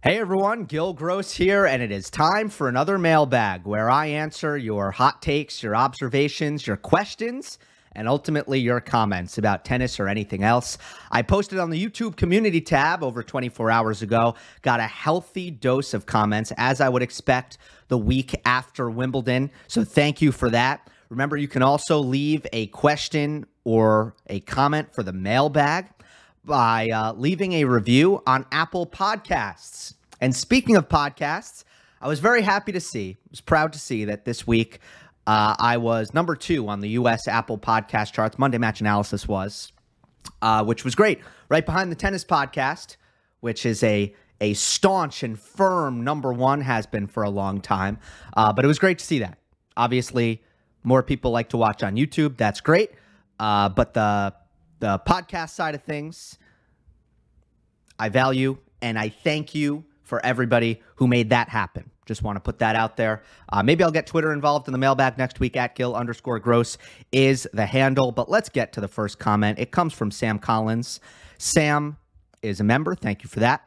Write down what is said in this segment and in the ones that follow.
Hey everyone, Gill Gross here, and it is time for another mailbag where I answer your hot takes, your observations, your questions, and ultimately your comments about tennis or anything else. I posted on the YouTube community tab over 24 hours ago, got a healthy dose of comments, as I would expect the week after Wimbledon, so thank you for that. Remember, you can also leave a question or a comment for the mailbag by leaving a review on Apple Podcasts. And speaking of podcasts, I was very happy to see, proud to see that this week I was number 2 on the U.S. Apple Podcast charts. Monday Match Analysis was, which was great. Right behind the Tennis Podcast, which is a staunch and firm number 1, has been for a long time. But it was great to see that. Obviously, more people like to watch on YouTube. That's great. But the podcast side of things, I value, and I thank you for everybody who made that happen. Just want to put that out there. Maybe I'll get Twitter involved in the mailbag next week. At Gill_Gross is the handle. But let's get to the first comment. It comes from Sam Collins. Sam is a member. Thank you for that.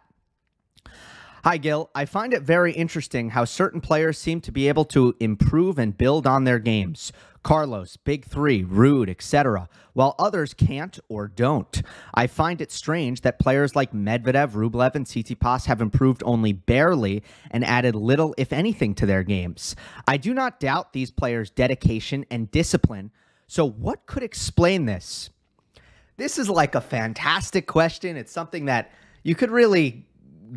Hi, Gill. I find it very interesting how certain players seem to be able to improve and build on their games. Carlos, Big Three, Rune, etc., while others can't or don't. I find it strange that players like Medvedev, Rublev, and Tsitsipas have improved only barely and added little, if anything, to their games. I do not doubt these players' dedication and discipline, so what could explain this? This is like a fantastic question. It's something that you could really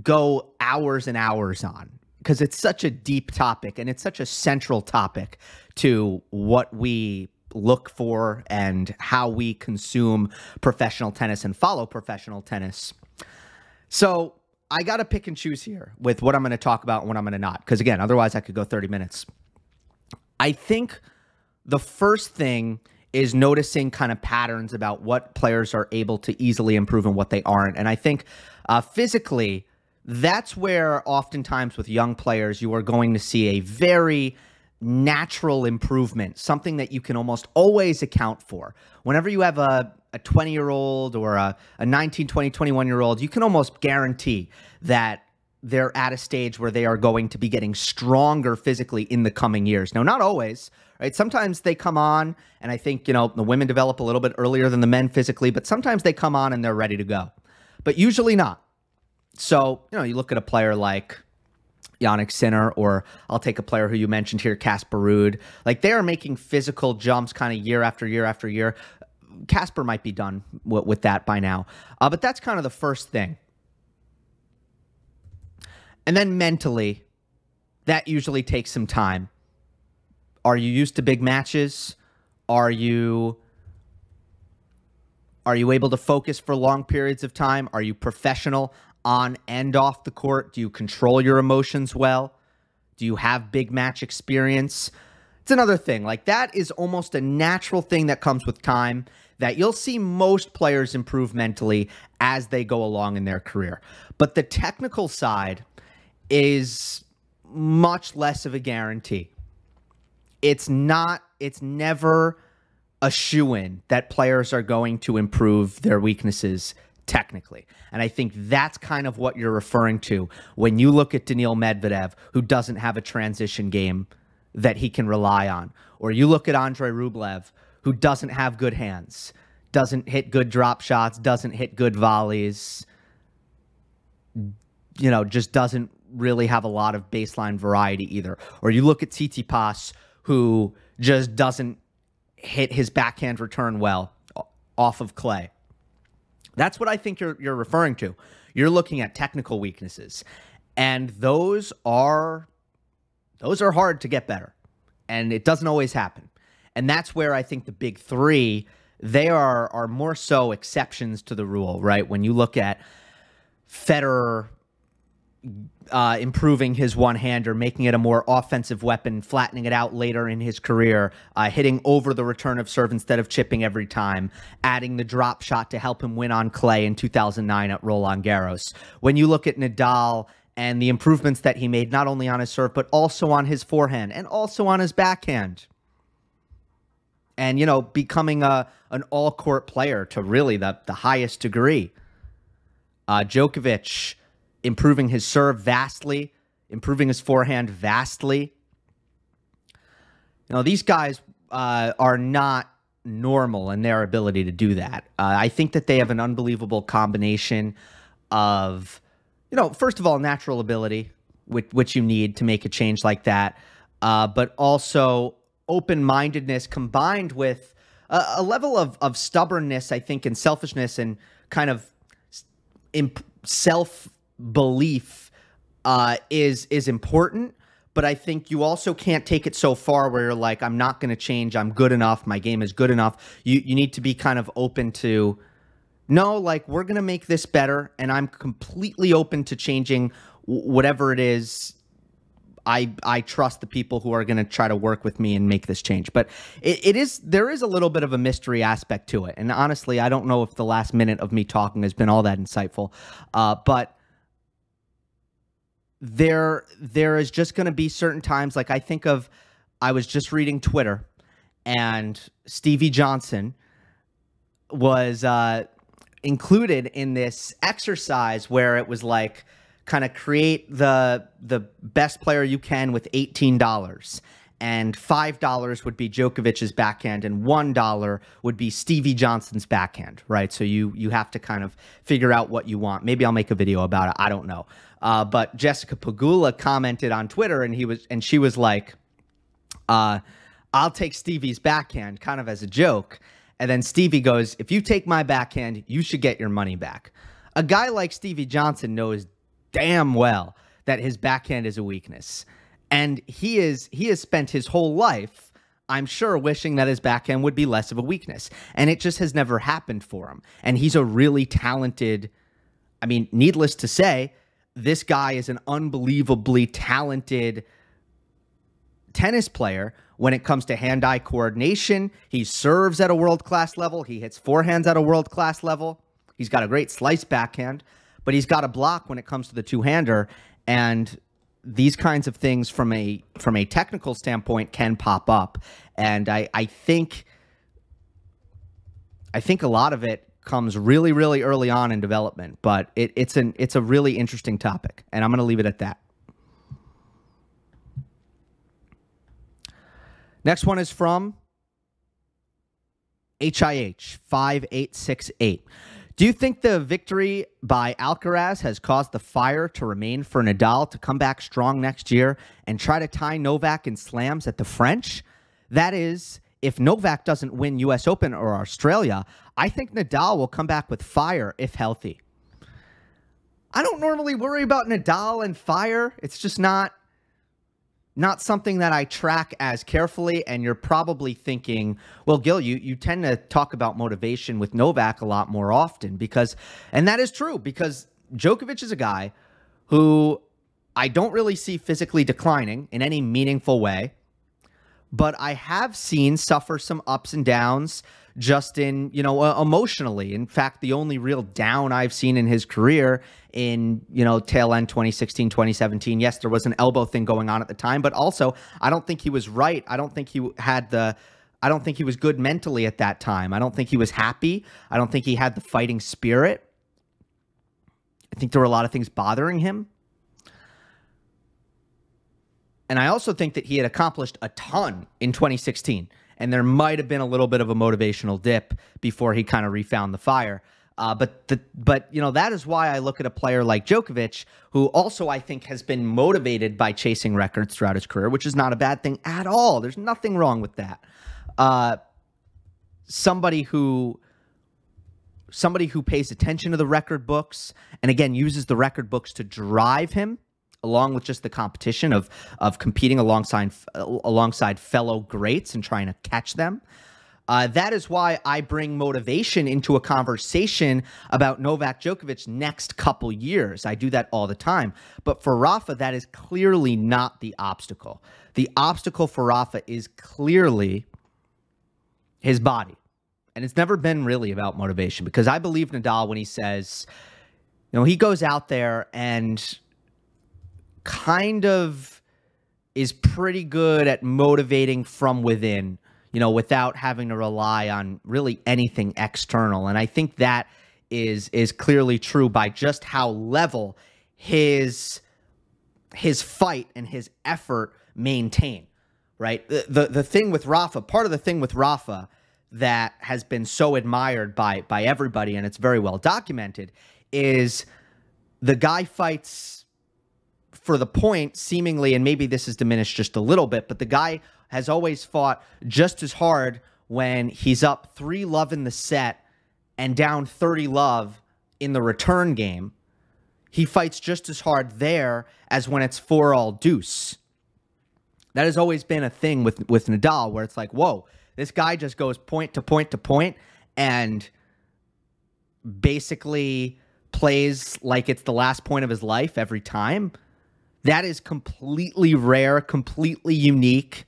go hours and hours on because it's such a deep topic and it's such a central topic to what we look for and how we consume professional tennis and follow professional tennis. So I got to pick and choose here with what I'm going to talk about and what I'm going to not, because again, otherwise I could go 30 minutes. I think the first thing is noticing kind of patterns about what players are able to easily improve and what they aren't. And I think physically, that's where oftentimes with young players, you are going to see a very natural improvement, something that you can almost always account for. Whenever you have a 20-year-old or a 19, 20, 21-year-old, you can almost guarantee that they're at a stage where they are going to be getting stronger physically in the coming years. Now, not always, right? Sometimes they come on, and I think, the women develop a little bit earlier than the men physically, but sometimes they come on and they're ready to go. But usually not. So, you look at a player like Jannik Sinner, or I'll take a player who you mentioned here, Casper Ruud. Like, they are making physical jumps kind of year after year after year. Casper might be done with that by now. But that's kind of the first thing. And then mentally, that usually takes some time. Are you used to big matches? Are you able to focus for long periods of time? Are you professional on and off the court? Do you control your emotions well? Do you have big match experience? It's another thing. Like, that is almost a natural thing that comes with time, that you'll see most players improve mentally as they go along in their career. But the technical side is much less of a guarantee. It's never a shoo-in that players are going to improve their weaknesses technically. And I think that's kind of what you're referring to when you look at Daniil Medvedev, who doesn't have a transition game that he can rely on. Or you look at Andrei Rublev, who doesn't have good hands, doesn't hit good drop shots, doesn't hit good volleys, just doesn't really have a lot of baseline variety either. Or you look at Tsitsipas, who just doesn't hit his backhand return well off of clay. That's what I think you're referring to. You're looking at technical weaknesses, and those are hard to get better, and it doesn't always happen. And that's where I think the big three, they are more so exceptions to the rule, right? When you look at Federer improving his one-hander, making it a more offensive weapon, flattening it out later in his career, hitting over the return of serve instead of chipping every time, adding the drop shot to help him win on clay in 2009 at Roland Garros. When you look at Nadal and the improvements that he made, not only on his serve, but also on his forehand and also on his backhand. And, becoming an all-court player to really the highest degree. Djokovic improving his serve vastly, improving his forehand vastly. These guys are not normal in their ability to do that. I think that they have an unbelievable combination of, first of all, natural ability, which you need to make a change like that, but also open-mindedness combined with a level of stubbornness, I think, and selfishness and kind of self-belief is important. But I think you also can't take it so far where you're like, I'm not going to change. I'm good enough. My game is good enough. You need to be kind of open to, no, like, we're going to make this better, and I'm completely open to changing whatever it is. I trust the people who are going to try to work with me and make this change. But there is a little bit of a mystery aspect to it. And honestly, I don't know if the last minute of me talking has been all that insightful. But there is just going to be certain times, like I was just reading Twitter, and Stevie Johnson was included in this exercise where it was like, kind of create the best player you can with $18, and $5 would be Djokovic's backhand, and $1 would be Stevie Johnson's backhand, right? So you have to kind of figure out what you want. Maybe I'll make a video about it. I don't know. But Jessica Pegula commented on Twitter, and she was like, I'll take Stevie's backhand, kind of as a joke. And then Stevie goes, if you take my backhand, you should get your money back. A guy like Stevie Johnson knows damn well that his backhand is a weakness. And he has spent his whole life, I'm sure, wishing that his backhand would be less of a weakness. And it just has never happened for him. And he's a really talented, I mean, needless to say, this guy is an unbelievably talented tennis player when it comes to hand-eye coordination. He serves at a world-class level. He hits forehands at a world-class level. He's got a great slice backhand, but he's got a block when it comes to the two-hander. And these kinds of things from a technical standpoint can pop up. And I think a lot of it comes really, really early on in development, but it's a really interesting topic, and I'm going to leave it at that. Next one is from HIH 5868. Do you think the victory by Alcaraz has caused the fire to remain for Nadal to come back strong next year and try to tie Novak in slams at the French? That is, if Novak doesn't win US Open or Australia, I think Nadal will come back with fire if healthy. I don't normally worry about Nadal and fire. It's just not something that I track as carefully. And you're probably thinking, well, Gill, you tend to talk about motivation with Novak a lot more often and that is true, because Djokovic is a guy who I don't really see physically declining in any meaningful way, but I have seen suffer some ups and downs just in, emotionally. In fact, the only real down I've seen in his career in, tail end 2016, 2017. Yes, there was an elbow thing going on at the time, but also I don't think he was right. I don't think he was good mentally at that time. I don't think he was happy. I don't think he had the fighting spirit. I think there were a lot of things bothering him. And I also think that he had accomplished a ton in 2016. And there might have been a little bit of a motivational dip before he kind of refound the fire. But that is why I look at a player like Djokovic, who also I think has been motivated by chasing records throughout his career, which is not a bad thing at all. There's nothing wrong with that. Somebody who pays attention to the record books and, again, uses the record books to drive him, along with just the competition of competing alongside fellow greats and trying to catch them. That is why I bring motivation into a conversation about Novak Djokovic's next couple years. I do that all the time. But for Rafa, that is clearly not the obstacle. The obstacle for Rafa is clearly his body. And it's never been really about motivation, because I believe Nadal when he says, he goes out there and kind of is pretty good at motivating from within, without having to rely on really anything external. And I think that is clearly true by just how level his fight and his effort maintain, right? The thing with Rafa, part of the thing with Rafa that has been so admired by everybody, and it's very well documented, is the guy fights for the point, seemingly, and maybe this is diminished just a little bit, but the guy has always fought just as hard when he's up 3-love in the set and down 30-love in the return game. He fights just as hard there as when it's 4-all deuce. That has always been a thing with Nadal, where it's like, whoa, this guy just goes point to point to point and basically plays like it's the last point of his life every time. That is completely rare, completely unique.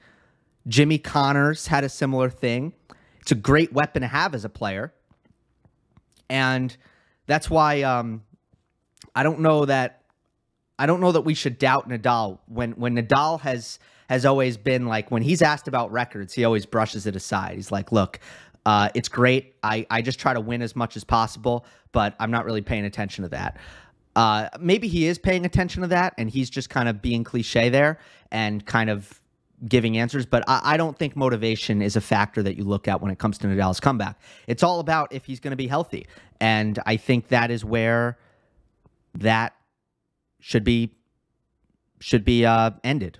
Jimmy Connors had a similar thing. It's a great weapon to have as a player. And that's why I don't know that we should doubt Nadal. When Nadal has always been like, when he's asked about records, he always brushes it aside. He's like, look, it's great. I just try to win as much as possible, but I'm not really paying attention to that. Maybe he is paying attention to that, and he's just kind of being cliche there and kind of giving answers. But I don't think motivation is a factor that you look at when it comes to Nadal's comeback. It's all about if he's going to be healthy. And I think that is where that should be ended.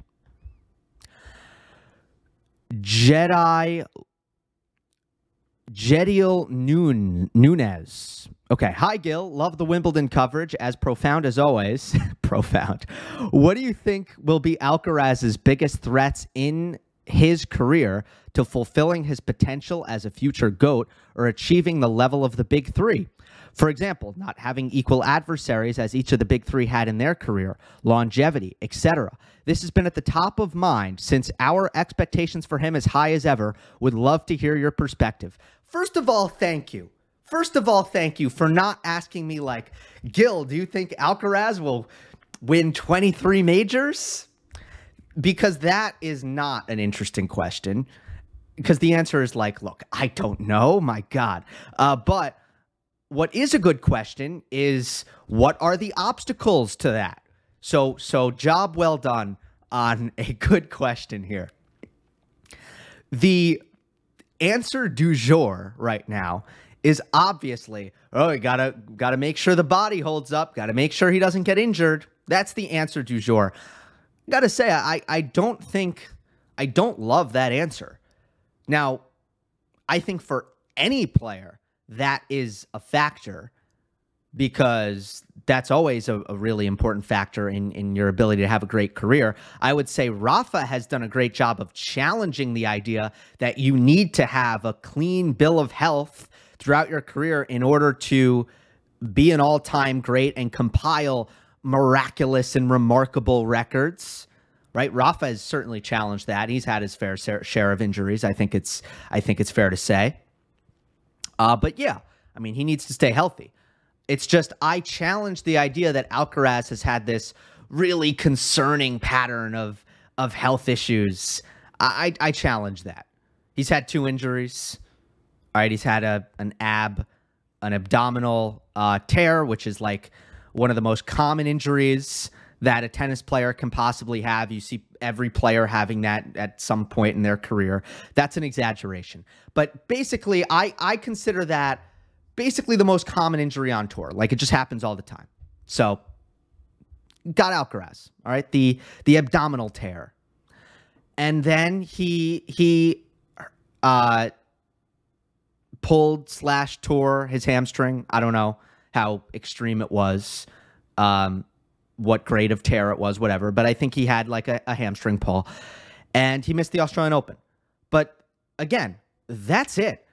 Jediel Nunez. Okay. Hi, Gill. Love the Wimbledon coverage. As profound as always. Profound. What do you think will be Alcaraz's biggest threats in his career to fulfilling his potential as a future GOAT or achieving the level of the big three? For example, not having equal adversaries as each of the big three had in their career, longevity, etc. This has been at the top of mind since our expectations for him as high as ever. Would love to hear your perspective. First of all, thank you. First of all, thank you for not asking me like, Gill, do you think Alcaraz will win 23 majors? Because that is not an interesting question. Because the answer is like, look, I don't know. My God. But what is a good question is, what are the obstacles to that? So job well done on a good question here. The answer du jour right now is obviously, oh, you gotta make sure the body holds up, gotta make sure he doesn't get injured. That's the answer du jour. Gotta say, I don't love that answer. Now, I think for any player, that is a factor, because that's always a really important factor in your ability to have a great career. I would say Rafa has done a great job of challenging the idea that you need to have a clean bill of health throughout your career in order to be an all-time great and compile miraculous and remarkable records, right? Rafa has certainly challenged that. He's had his fair share of injuries. I think it's fair to say. But yeah, I mean, he needs to stay healthy. It's just, I challenge the idea that Alcaraz has had this really concerning pattern of health issues. I challenge that. He's had 2 injuries. All right, he's had an abdominal tear, which is like one of the most common injuries that a tennis player can possibly have. You see every player having that at some point in their career. That's an exaggeration. But basically, I consider that basically the most common injury on tour. Like, it just happens all the time. So, got Alcaraz, all right? The abdominal tear. And then he pulled/tore his hamstring. I don't know how extreme it was, what grade of tear it was, whatever. But I think he had like a hamstring pull. And he missed the Australian Open. But again, that's it.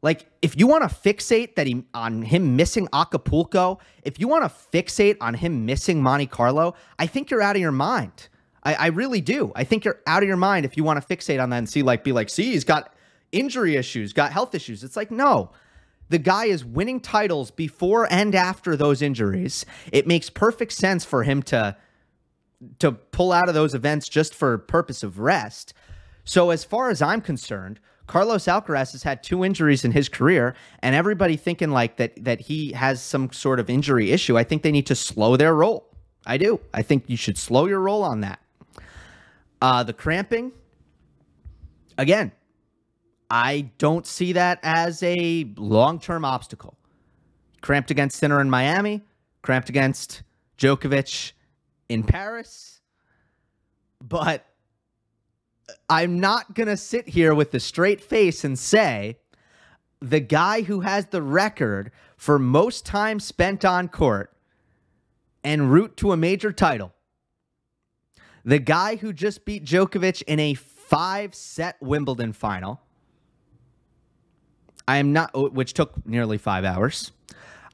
Like, if you want to fixate on him missing Acapulco, if you want to fixate on him missing Monte Carlo, I think you're out of your mind. I really do. I think you're out of your mind if you want to fixate on that and be like, see, he's got injury issues, got health issues. It's like, no. The guy is winning titles before and after those injuries. It makes perfect sense for him to pull out of those events just for purpose of rest. So as far as I'm concerned, Carlos Alcaraz has had 2 injuries in his career, and everybody thinking like that he has some sort of injury issue, I think they need to slow their roll. I do. I think you should slow your roll on that. The cramping, again, I don't see that as a long-term obstacle. Cramped against Sinner in Miami, cramped against Djokovic in Paris. But I'm not going to sit here with a straight face and say the guy who has the record for most time spent on court en route to a major title, the guy who just beat Djokovic in a 5-set Wimbledon final, I am not, which took nearly 5 hours.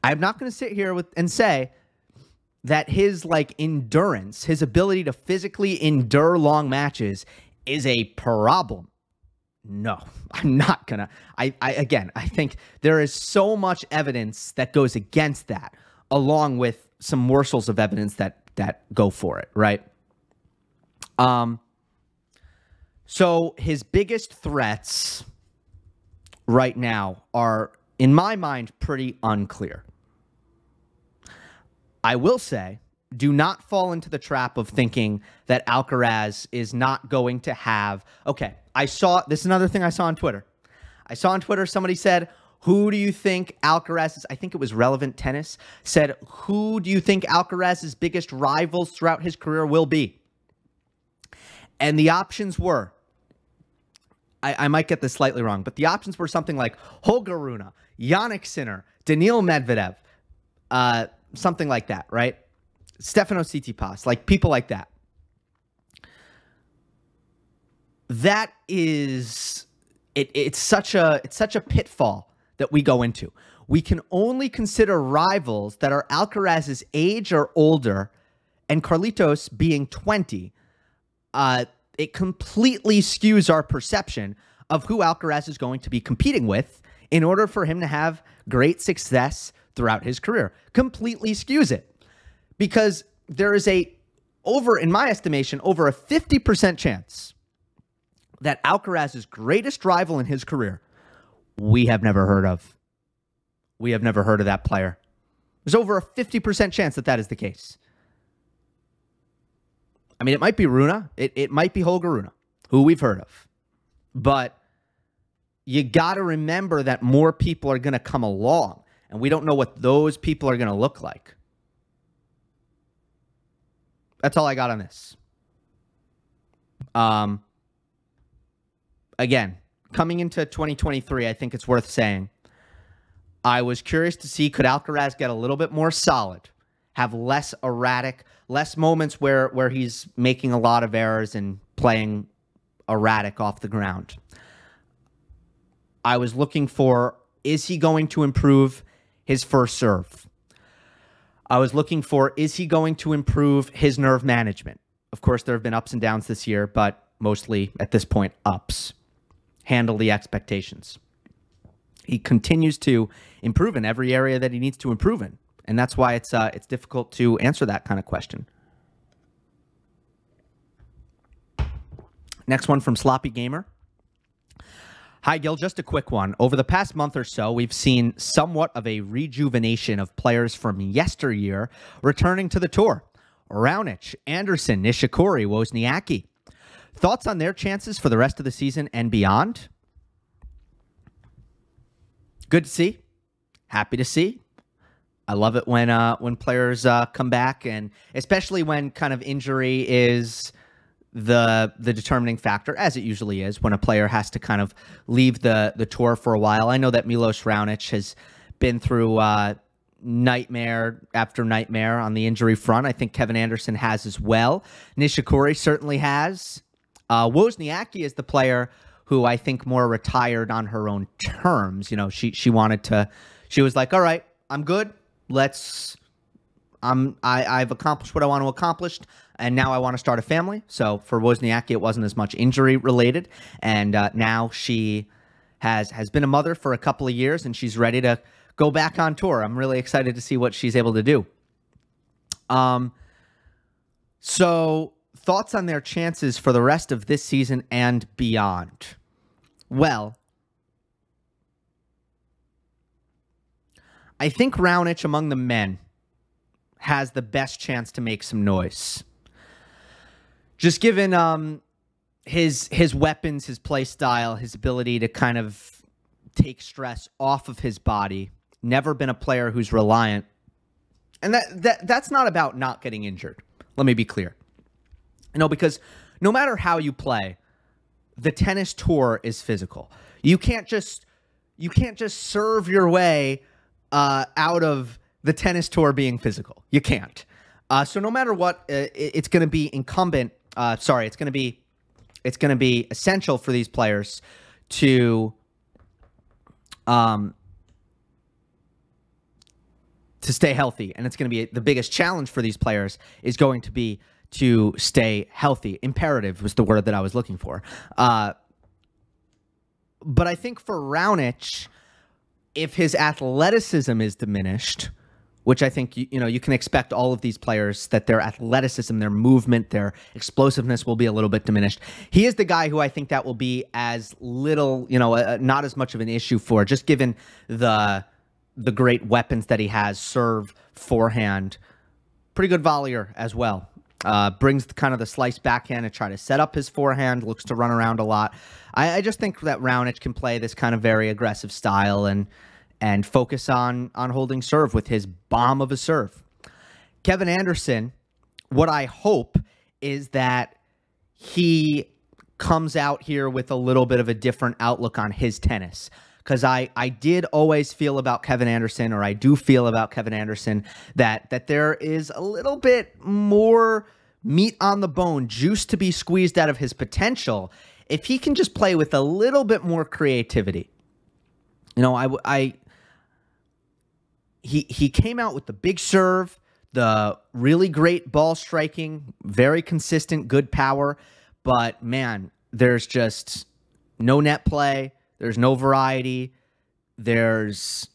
I'm not going to sit here and say that his endurance, his ability to physically endure long matches is a problem. No, I'm not going to. Again, I think there is so much evidence that goes against that, along with some morsels of evidence that go for it, right? So his biggest threats right now are, in my mind, pretty unclear. I will say, do not fall into the trap of thinking that Alcaraz is not going to have... Okay, this is another thing I saw on Twitter. I saw on Twitter somebody said, who do you think Alcaraz's... I think it was Relevant Tennis, said, who do you think Alcaraz's biggest rivals throughout his career will be? And the options were... I might get this slightly wrong, but the options were something like Holger Rune, Jannik Sinner, Daniil Medvedev, something like that, right? Stefano Tsitsipas, like people like that. That is, it's such a pitfall that we go into. We can only consider rivals that are Alcaraz's age or older, and Carlitos being 20. It completely skews our perception of who Alcaraz is going to be competing with in order for him to have great success throughout his career. Completely skews it. Because there is in my estimation, over a 50% chance that Alcaraz's greatest rival in his career, we have never heard of. We have never heard of that player. There's over a 50% chance that is the case. I mean, it might be Rune. It might be Holger Rune, who we've heard of. But you got to remember that more people are going to come along, and we don't know what those people are going to look like. That's all I got on this. Again, coming into 2023, I think it's worth saying, I was curious to see, could Alcaraz get a little bit more solid, have less erratic, less moments where he's making a lot of errors and playing erratic off the ground. I was looking for, is he going to improve his first serve? I was looking for, is he going to improve his nerve management? Of course, there have been ups and downs this year, but mostly at this point, ups. Handle the expectations. He continues to improve in every area that he needs to improve in. And that's why it's difficult to answer that kind of question. Next one from Sloppy Gamer. Hi, Gil. Just a quick one. Over the past month or so, we've seen somewhat of a rejuvenation of players from yesteryear returning to the tour. Raonic, Anderson, Nishikori, Wozniaki. Thoughts on their chances for the rest of the season and beyond? Good to see. Happy to see. I love it when players come back, and especially when kind of injury is the determining factor, as it usually is, when a player has to kind of leave the tour for a while. I know that Milos Raonic has been through nightmare after nightmare on the injury front. I think Kevin Anderson has as well. Nishikori certainly has. Wozniaki is the player who I think more retired on her own terms. You know, she wanted to. She was like, all right, I'm good. I've accomplished what I want to accomplish, and now I want to start a family. So for Wozniacki, it wasn't as much injury related, and now she has been a mother for a couple of years, and she's ready to go back on tour. I'm really excited to see what she's able to do. So thoughts on their chances for the rest of this season and beyond? Well, I think Raonic among the men has the best chance to make some noise. Just given his weapons, his play style, his ability to kind of take stress off of his body. Never been a player who's reliant. And that's not about not getting injured. Let me be clear. Because no matter how you play, the tennis tour is physical. You can't just serve your way out of the tennis tour being physical. You can't. So no matter what, it's going to be incumbent. It's going to be essential for these players to stay healthy, and it's going to be the biggest challenge for these players is going to be to stay healthy. Imperative was the word that I was looking for. But I think for Raonic, if his athleticism is diminished, which I think you can expect all of these players that their athleticism, their movement, their explosiveness will be a little bit diminished. He is the guy who I think that will be as little, not as much of an issue for, just given the great weapons that he has, serve, forehand, pretty good volleyer as well. Brings kind of the slice backhand and try to set up his forehand, looks to run around a lot. I just think that Raonic can play this kind of very aggressive style and focus on holding serve with his bomb of a serve. Kevin Anderson, what I hope is that he comes out here with a little bit of a different outlook on his tennis. Because I did always feel about Kevin Anderson, or I do feel about Kevin Anderson, that there is a little bit more meat on the bone, juice to be squeezed out of his potential, if he can just play with a little bit more creativity. He came out with the big serve, the really great ball striking, very consistent, good power, but man, there's just no net play. There's no variety. There's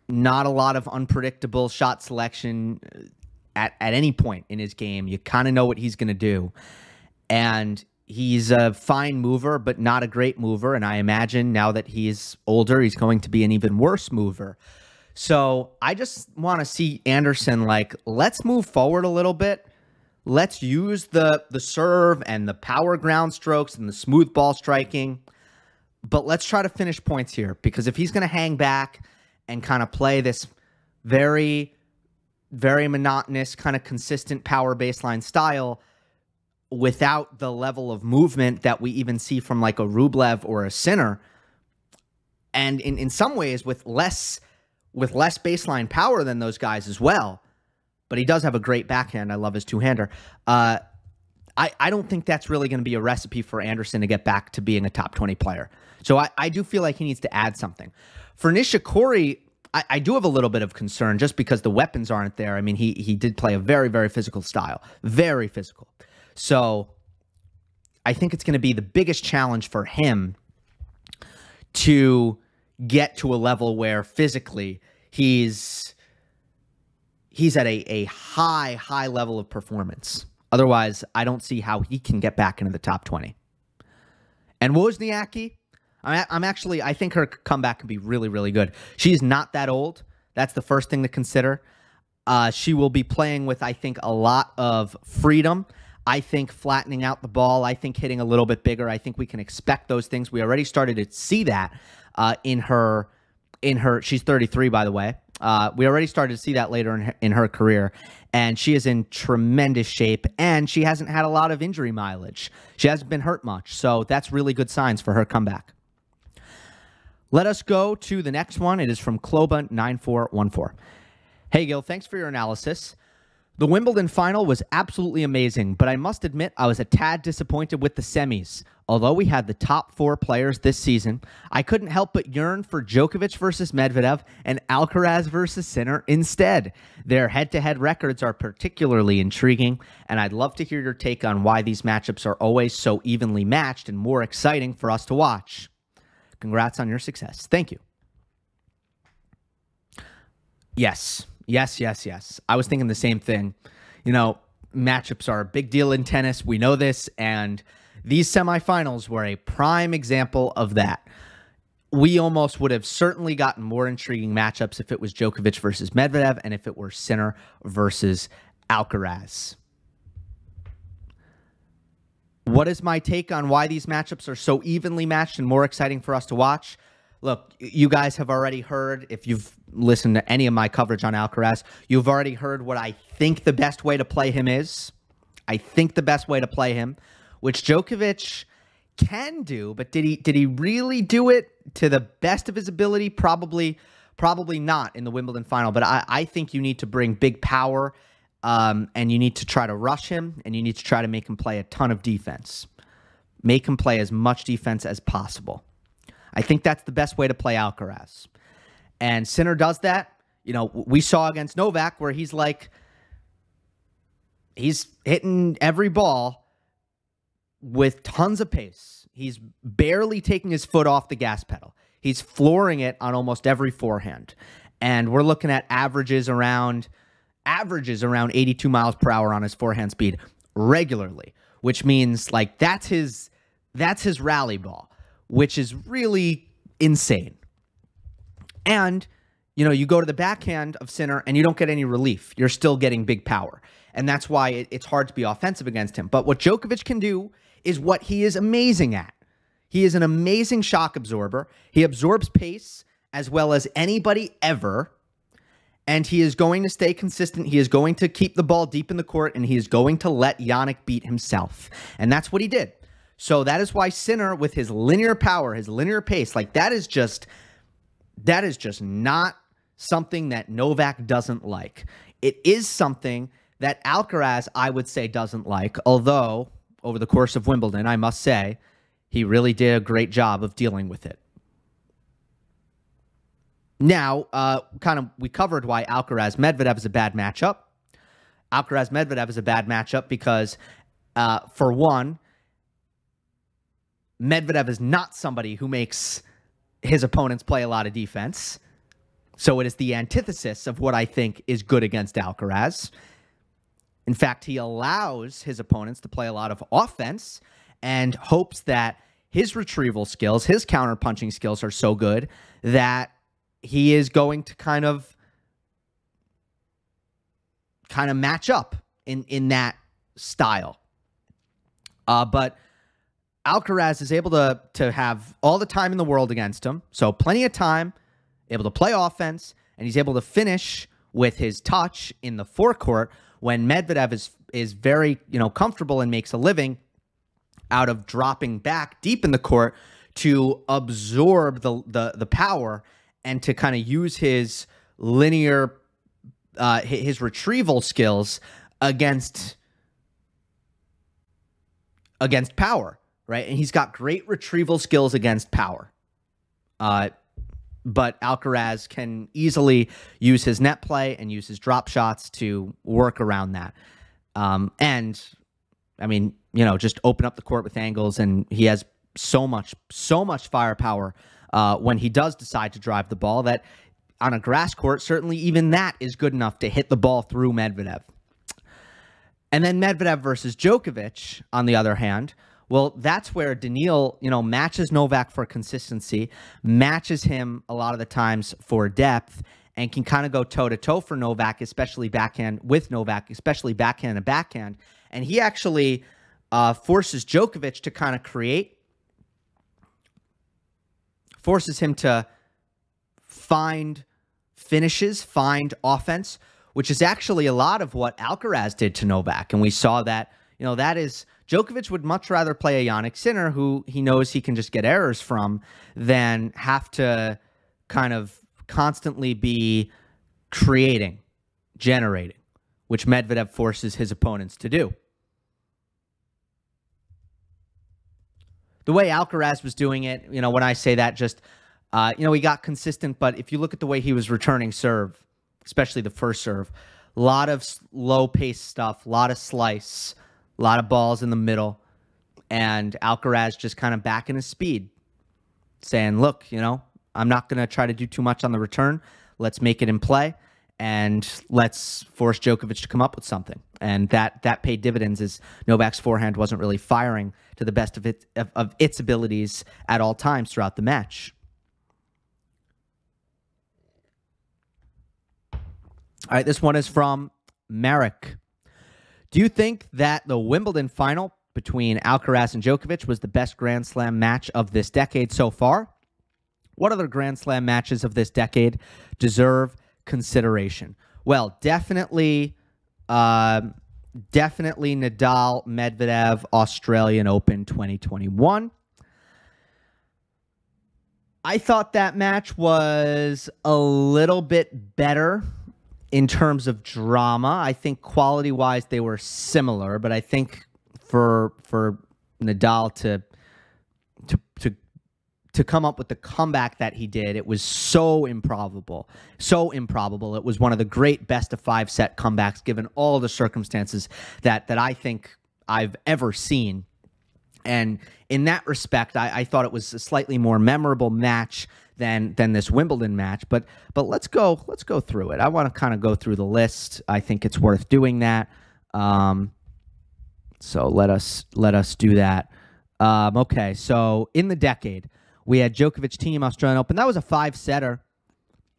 not a lot of unpredictable shot selection at any point in his game. You kind of know what he's going to do. And he's a fine mover, but not a great mover. And I imagine now that he's older, he's going to be an even worse mover. So I just want to see Anderson, let's move forward a little bit. Let's use the serve and the power ground strokes and the smooth ball striking. But let's try to finish points here, because if he's going to hang back and kind of play this very, very monotonous, kind of consistent power baseline style without the level of movement that we even see from like a Rublev or a Sinner, and in some ways with less baseline power than those guys as well, but he does have a great backhand. I love his two-hander. I don't think that's really going to be a recipe for Anderson to get back to being a top 20 player. So I do feel like he needs to add something. For Nishikori, I do have a little bit of concern just because the weapons aren't there. I mean, he did play a very, very physical style. Very physical. So I think it's going to be the biggest challenge for him to get to a level where physically he's at a high level of performance. Otherwise, I don't see how he can get back into the top 20. And Wozniaki, I think her comeback can be really, really good. She's not that old. That's the first thing to consider. She will be playing with, I think, a lot of freedom. I think flattening out the ball. I think hitting a little bit bigger. I think we can expect those things. We already started to see that in her. She's 33, by the way. We already started to see that later in her career, and she is in tremendous shape, and she hasn't had a lot of injury mileage. She hasn't been hurt much, so that's really good signs for her comeback. Let us go to the next one. It is from Kloba9414. Hey, Gil, thanks for your analysis. The Wimbledon final was absolutely amazing, but I must admit I was a tad disappointed with the semis. Although we had the top 4 players this season, I couldn't help but yearn for Djokovic versus Medvedev and Alcaraz versus Sinner instead. Their head-to-head records are particularly intriguing, and I'd love to hear your take on why these matchups are always so evenly matched and more exciting for us to watch. Congrats on your success. Thank you. Yes. I was thinking the same thing. You know, matchups are a big deal in tennis. We know this, and these semifinals were a prime example of that. we almost would have certainly gotten more intriguing matchups if it was Djokovic versus Medvedev and if it were Sinner versus Alcaraz. What is my take on why these matchups are so evenly matched and more exciting for us to watch? Look, you guys have already heard, if you've listened to any of my coverage on Alcaraz, you've already heard what I think the best way to play him is. I think the best way to play him, which Djokovic can do, but did he really do it to the best of his ability? Probably not in the Wimbledon final, but I think you need to bring big power, and you need to try to rush him, and you need to try to make him play a ton of defense. Make him play as much defense as possible. I think that's the best way to play Alcaraz. And Sinner does that. You know, we saw against Novak where he's hitting every ball with tons of pace. He's barely taking his foot off the gas pedal. He's flooring it on almost every forehand. And we're looking at averages around 82 miles per hour on his forehand speed regularly, which means like that's his rally ball, which is really insane. And, you know, you go to the backhand of Sinner and you don't get any relief. You're still getting big power. And that's why it's hard to be offensive against him. But what Djokovic can do is what he is amazing at. He is an amazing shock absorber. He absorbs pace as well as anybody ever. And he is going to stay consistent. He is going to keep the ball deep in the court, and he is going to let Jannik beat himself. And that's what he did. So that is why Sinner, with his linear power, his linear pace, like that is just not something that Novak doesn't like. It is something that Alcaraz, I would say, doesn't like, although over the course of Wimbledon, I must say, he really did a great job of dealing with it. Now, we covered why Alcaraz-Medvedev is a bad matchup. Alcaraz-Medvedev is a bad matchup because, for one, Medvedev is not somebody who makes his opponents play a lot of defense. So it is the antithesis of what I think is good against Alcaraz. In fact, he allows his opponents to play a lot of offense and hopes that his retrieval skills, his counter-punching skills are so good that he is going to kind of match up in that style. But Alcaraz is able to have all the time in the world against him. So plenty of time, able to play offense, and he's able to finish with his touch in the forecourt when Medvedev is very, comfortable and makes a living out of dropping back deep in the court to absorb the power and to kind of use his linear, his retrieval skills against power, right? And he's got great retrieval skills against power. But Alcaraz can easily use his net play and use his drop shots to work around that. And, I mean, just open up the court with angles, and he has so much firepower when he does decide to drive the ball that on a grass court, certainly even that is good enough to hit the ball through Medvedev. And then Medvedev versus Djokovic, on the other hand, well, that's where Daniil, matches Novak for consistency, matches him a lot of the times for depth, and can kind of go toe-to-toe for Novak, especially backhand with Novak, especially backhand to backhand. And he actually forces Djokovic to kind of forces him to find finishes, find offense, which is actually a lot of what Alcaraz did to Novak. And we saw that, that is, Djokovic would much rather play a Jannik Sinner who he knows he can just get errors from than have to kind of constantly be generating, which Medvedev forces his opponents to do. The way Alcaraz was doing it, when I say that, just, he got consistent, but if you look at the way he was returning serve, especially the first serve, a lot of low-pace stuff, a lot of slice, a lot of balls in the middle, and Alcaraz just kind of backing his speed, saying, look, I'm not going to try to do too much on the return. Let's make it in play, and let's force Djokovic to come up with something. And that paid dividends as Novak's forehand wasn't really firing to the best of its abilities at all times throughout the match. All right, this one is from Merrick. Do you think that the Wimbledon final between Alcaraz and Djokovic was the best Grand Slam match of this decade so far? What other Grand Slam matches of this decade deserve consideration? Well, definitely Nadal, Medvedev, Australian Open 2021. I thought that match was a little bit better in terms of drama. I think quality-wise they were similar, but I think for Nadal to come up with the comeback that he did, it was so improbable. So improbable. It was one of the great best-of-5 set comebacks given all the circumstances that I think I've ever seen. And in that respect, I thought it was a slightly more memorable match than this Wimbledon match. But let's go through it. I want to kind of go through the list. I think it's worth doing that. So let us do that. Okay, so in the decade, we had Djokovic team Australian Open. That was a 5-setter.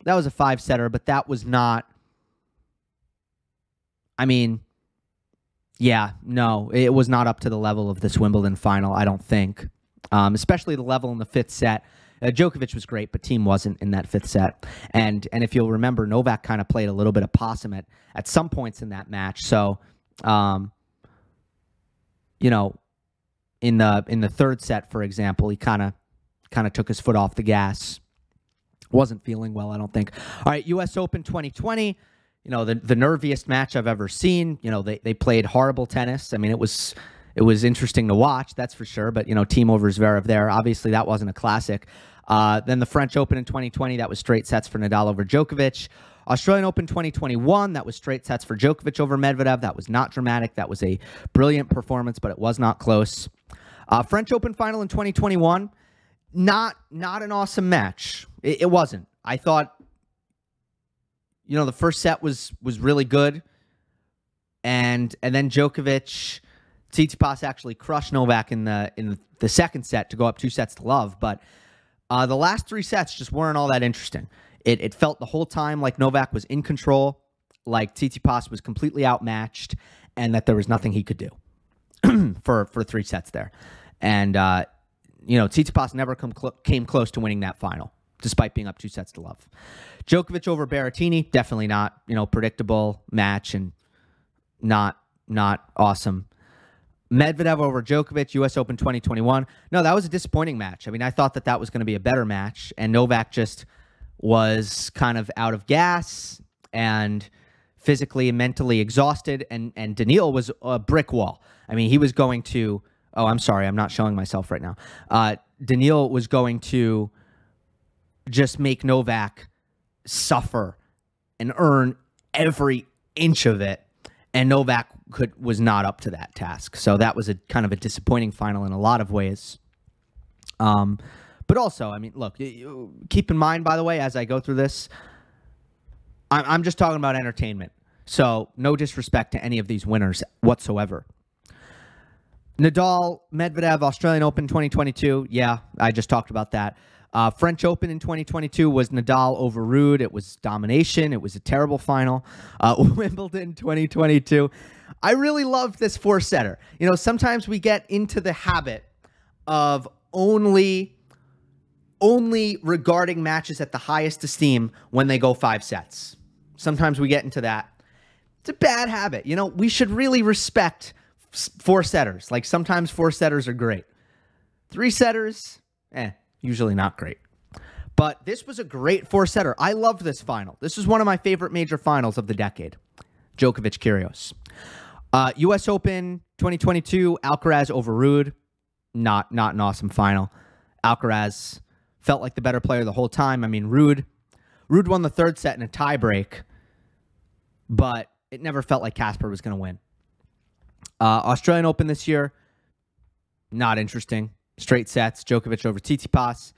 But that was not. I mean, yeah, no, it was not up to the level of this Wimbledon final, I don't think. Especially the level in the 5th set. Djokovic was great, but team wasn't in that 5th set. And if you'll remember, Novak kind of played a little bit of possum at some points in that match. So, you know, in the 3rd set, for example, he kind of took his foot off the gas. Wasn't feeling well, I don't think. All right, U.S. Open 2020. You know, the nerviest match I've ever seen. You know, they played horrible tennis. I mean, it was interesting to watch, that's for sure. But, you know, team over Zverev there. Obviously, that wasn't a classic. Then the French Open in 2020, that was straight sets for Nadal over Djokovic. Australian Open 2021, that was straight sets for Djokovic over Medvedev. That was not dramatic. That was a brilliant performance, but it was not close. French Open final in 2021, not an awesome match. It wasn't. I thought, you know, the first set was really good, and then Djokovic, Tsitsipas actually crushed Novak in the second set to go up 2-0, but the last 3 sets just weren't all that interesting. It felt the whole time like Novak was in control, like Tsitsipas was completely outmatched, and that there was nothing he could do for 3 sets there. And you know, Tsitsipas never came close to winning that final, despite being up 2-0. Djokovic over Berrettini, definitely not, you know, predictable match and not awesome. Medvedev over Djokovic, U.S. Open 2021. No, that was a disappointing match. I mean, I thought that was going to be a better match, and Novak just was kind of out of gas and physically and mentally exhausted, and Daniil was a brick wall. I mean, he was going to... Oh, I'm sorry, I'm not showing myself right now. Daniil was going to just make Novak suffer and earn every inch of it, and Novak was not up to that task. So that was a kind of a disappointing final in a lot of ways. But also, I mean, look, keep in mind, by the way, as I go through this, I'm just talking about entertainment. So no disrespect to any of these winners whatsoever. Nadal, Medvedev, Australian Open 2022. Yeah, I just talked about that. French Open in 2022 was Nadal over Rune. It was domination. It was a terrible final. Wimbledon 2022. I really loved this 4-setter. You know, sometimes we get into the habit of only regarding matches at the highest esteem when they go 5 sets. Sometimes we get into that. It's a bad habit. You know, we should really respect 4-setters. Like, sometimes 4-setters are great. 3-setters, usually not great. But this was a great 4-setter. I loved this final. This was one of my favorite major finals of the decade. Djokovic Kyrgios. U.S. Open 2022, Alcaraz over Rune. Not an awesome final. Alcaraz felt like the better player the whole time. I mean, Rune won the 3rd set in a tiebreak, but it never felt like Casper was going to win. Australian Open this year, not interesting. Straight sets, Djokovic over Tsitsipas.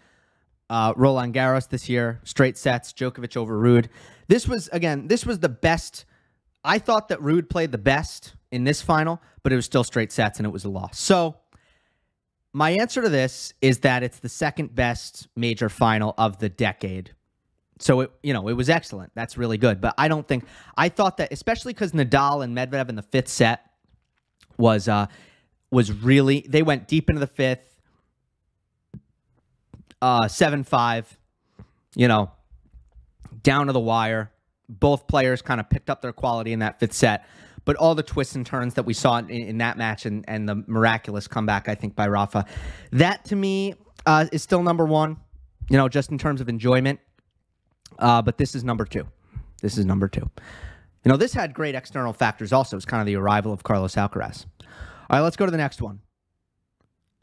Roland Garros this year, straight sets, Djokovic over Rune. This was the best. I thought that Rune played the best in this final, but it was still straight sets, and it was a loss. So my answer to this is that it's the 2nd best major final of the decade. So it was excellent. That's really good. But I thought that, especially because Nadal and Medvedev in the fifth set was really, they went deep into the fifth, 7-5, down to the wire. Both players kind of picked up their quality in that fifth set. But all the twists and turns that we saw in that match and the miraculous comeback, I think, by Rafa, that to me is still number one, just in terms of enjoyment. But this is number two. This is number two. This had great external factors also. It's kind of the arrival of Carlos Alcaraz. All right, let's go to the next one.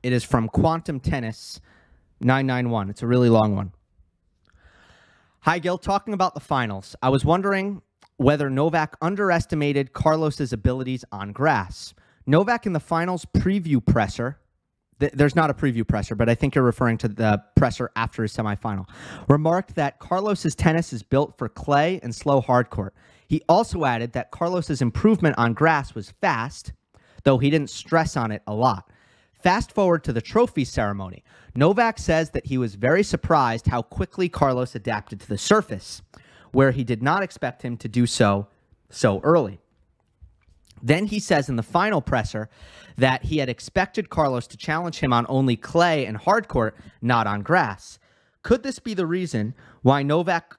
It is from Quantum Tennis 991. It's a really long one. Hi, Gil. Talking about the finals, I was wondering whether Novak underestimated Carlos's abilities on grass. Novak in the finals preview presser, there's not a preview presser, but I think you're referring to the presser after his semifinal, remarked that Carlos's tennis is built for clay and slow hardcourt. He also added that Carlos's improvement on grass was fast, though he didn't stress on it a lot. Fast forward to the trophy ceremony. Novak says that he was very surprised how quickly Carlos adapted to the surface, where he did not expect him to do so early. Then he says in the final presser that he had expected Carlos to challenge him on only clay and hardcourt, not on grass. Could this be the reason why Novak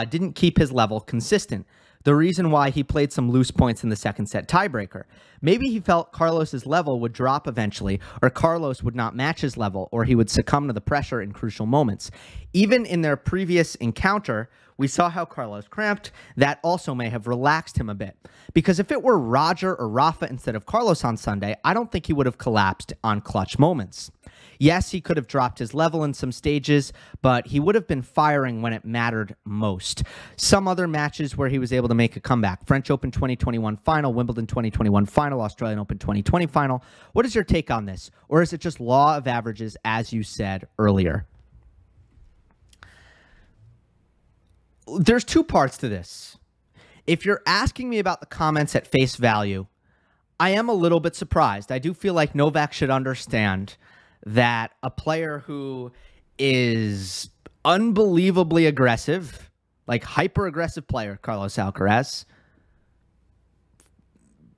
didn't keep his level consistent? The reason why he played some loose points in the second set tiebreaker? Maybe he felt Carlos's level would drop eventually, or Carlos would not match his level, or he would succumb to the pressure in crucial moments. Even in their previous encounter, we saw how Carlos cramped. That also may have relaxed him a bit. Because if it were Roger or Rafa instead of Carlos on Sunday, I don't think he would have collapsed on clutch moments. Yes, he could have dropped his level in some stages, but he would have been firing when it mattered most. Some other matches where he was able to make a comeback. French Open 2021 final, Wimbledon 2021 final, Australian Open 2020 final. What is your take on this? Or is it just law of averages, as you said earlier? There's two parts to this. If you're asking me about the comments at face value, I am a little bit surprised. I do feel like Novak should understand that a player who is unbelievably aggressive, like hyper-aggressive player, Carlos Alcaraz,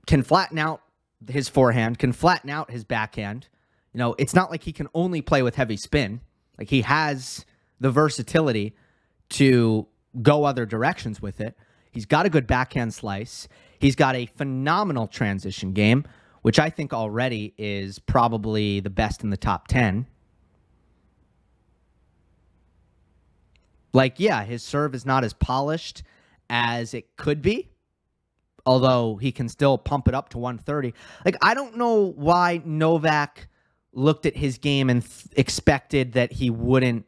can flatten out his forehand, can flatten out his backhand. It's not like he can only play with heavy spin. Like, he has the versatility to go other directions with it. He's got a good backhand slice. He's got a phenomenal transition game, which I think already is probably the best in the top 10. Like, yeah, his serve is not as polished as it could be, although he can still pump it up to 130. Like, I don't know why Novak looked at his game and expected that he wouldn't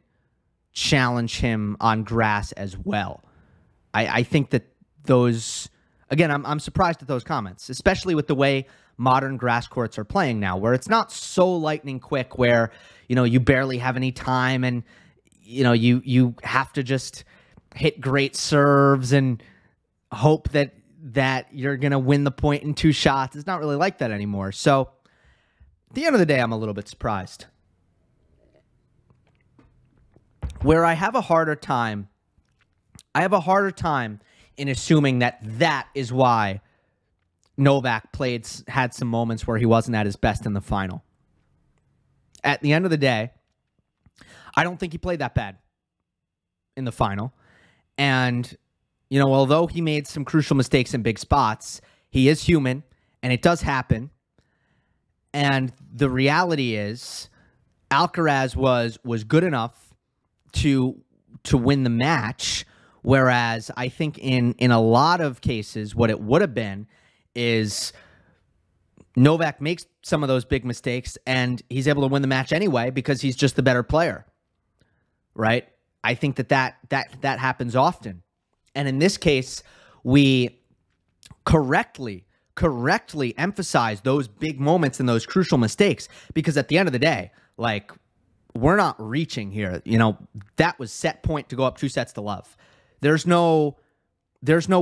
challenge him on grass as well. I think that those, again, I'm surprised at those comments, especially with the way modern grass courts are playing now, where it's not so lightning quick, where, you barely have any time and, you have to just hit great serves and hope that you're going to win the point in 2 shots. It's not really like that anymore. So at the end of the day, I'm a little bit surprised. Where I have a harder time in assuming that is why Novak had some moments where he wasn't at his best in the final. At the end of the day, I don't think he played that bad in the final. And, although he made some crucial mistakes in big spots, he is human, and it does happen. And the reality is, Alcaraz was good enough to win the match, whereas I think in a lot of cases, what it would have been is Novak makes some of those big mistakes, and he's able to win the match anyway because he's just the better player, right? I think that happens often. And in this case, we correctly emphasize those big moments and those crucial mistakes, because at the end of the day, like, we're not reaching here. That was set point to go up 2-0. There's no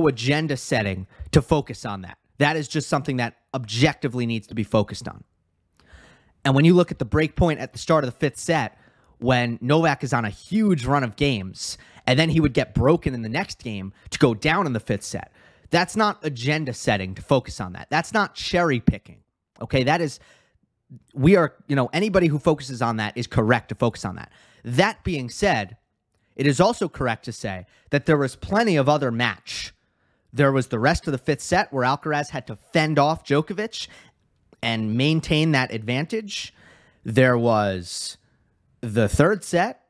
agenda setting to focus on that. That is just something that objectively needs to be focused on. And when you look at the break point at the start of the 5th set, when Novak is on a huge run of games, and then he would get broken in the next game to go down in the 5th set. That's not agenda setting to focus on that. That's not cherry picking. Okay, that is, we are, anybody who focuses on that is correct to focus on that. That being said, it is also correct to say that there was plenty of other match. There was the rest of the 5th set where Alcaraz had to fend off Djokovic and maintain that advantage. There was the 3rd set,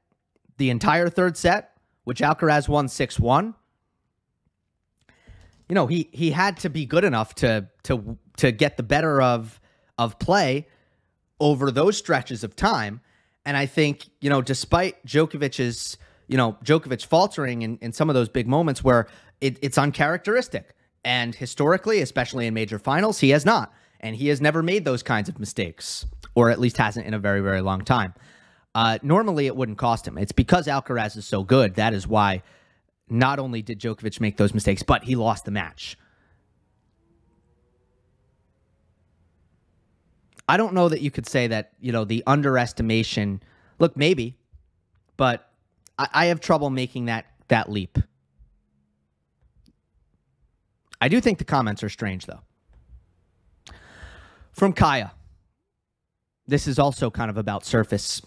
the entire 3rd set, which Alcaraz won 6-1. He had to be good enough to get the better of play over those stretches of time. And I think, despite Djokovic's, Djokovic faltering in some of those big moments where it's uncharacteristic. And historically, especially in major finals, he has not. And he has never made those kinds of mistakes, or at least hasn't in a very, very long time. Normally, it wouldn't cost him. It's because Alcaraz is so good. That is why not only did Djokovic make those mistakes, but he lost the match. I don't know that you could say that, the underestimation, look, maybe, but I have trouble making that leap. I do think the comments are strange, though. From Kaya. This is also kind of about surface.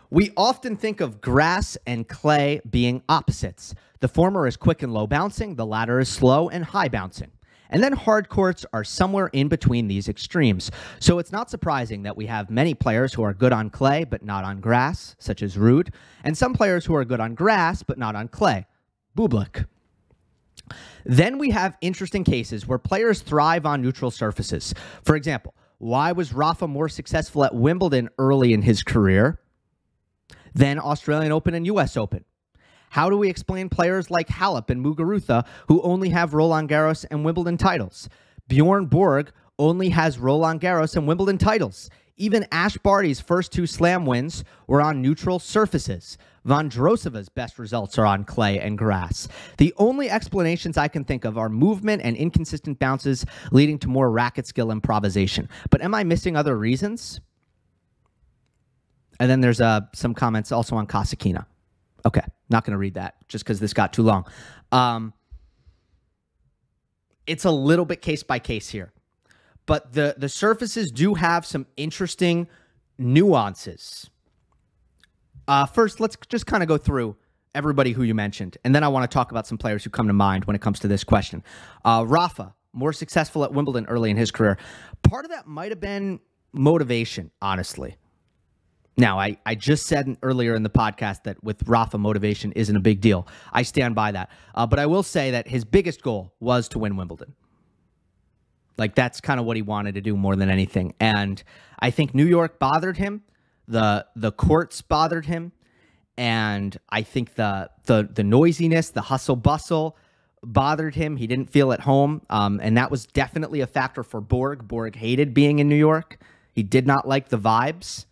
We often think of grass and clay being opposites. The former is quick and low bouncing. The latter is slow and high bouncing. And then hard courts are somewhere in between these extremes. So it's not surprising that we have many players who are good on clay but not on grass, such as Rune, and some players who are good on grass but not on clay, Bublik. Then we have interesting cases where players thrive on neutral surfaces. For example, why was Rafa more successful at Wimbledon early in his career than Australian Open and US Open? How do we explain players like Halep and Muguruza who only have Roland Garros and Wimbledon titles? Bjorn Borg only has Roland Garros and Wimbledon titles. Even Ash Barty's first 2 slam wins were on neutral surfaces. Vondrousova's best results are on clay and grass. The only explanations I can think of are movement and inconsistent bounces leading to more racket skill improvisation. But am I missing other reasons? And then there's some comments also on Kasatkina. Okay, not going to read that just because this got too long. It's a little bit case by case here. But the surfaces do have some interesting nuances. First, let's just kind of go through everybody who you mentioned. And then I want to talk about some players who come to mind when it comes to this question. Rafa, more successful at Wimbledon early in his career. Part of that might have been motivation, honestly. Now, I just said earlier in the podcast that with Rafa, motivation isn't a big deal. I stand by that. But I will say that his biggest goal was to win Wimbledon. Like, that's kind of what he wanted to do more than anything. And I think New York bothered him. The courts bothered him. And I think the noisiness, the hustle bustle bothered him. He didn't feel at home. And that was definitely a factor for Borg. Borg hated being in New York. He did not like the vibes.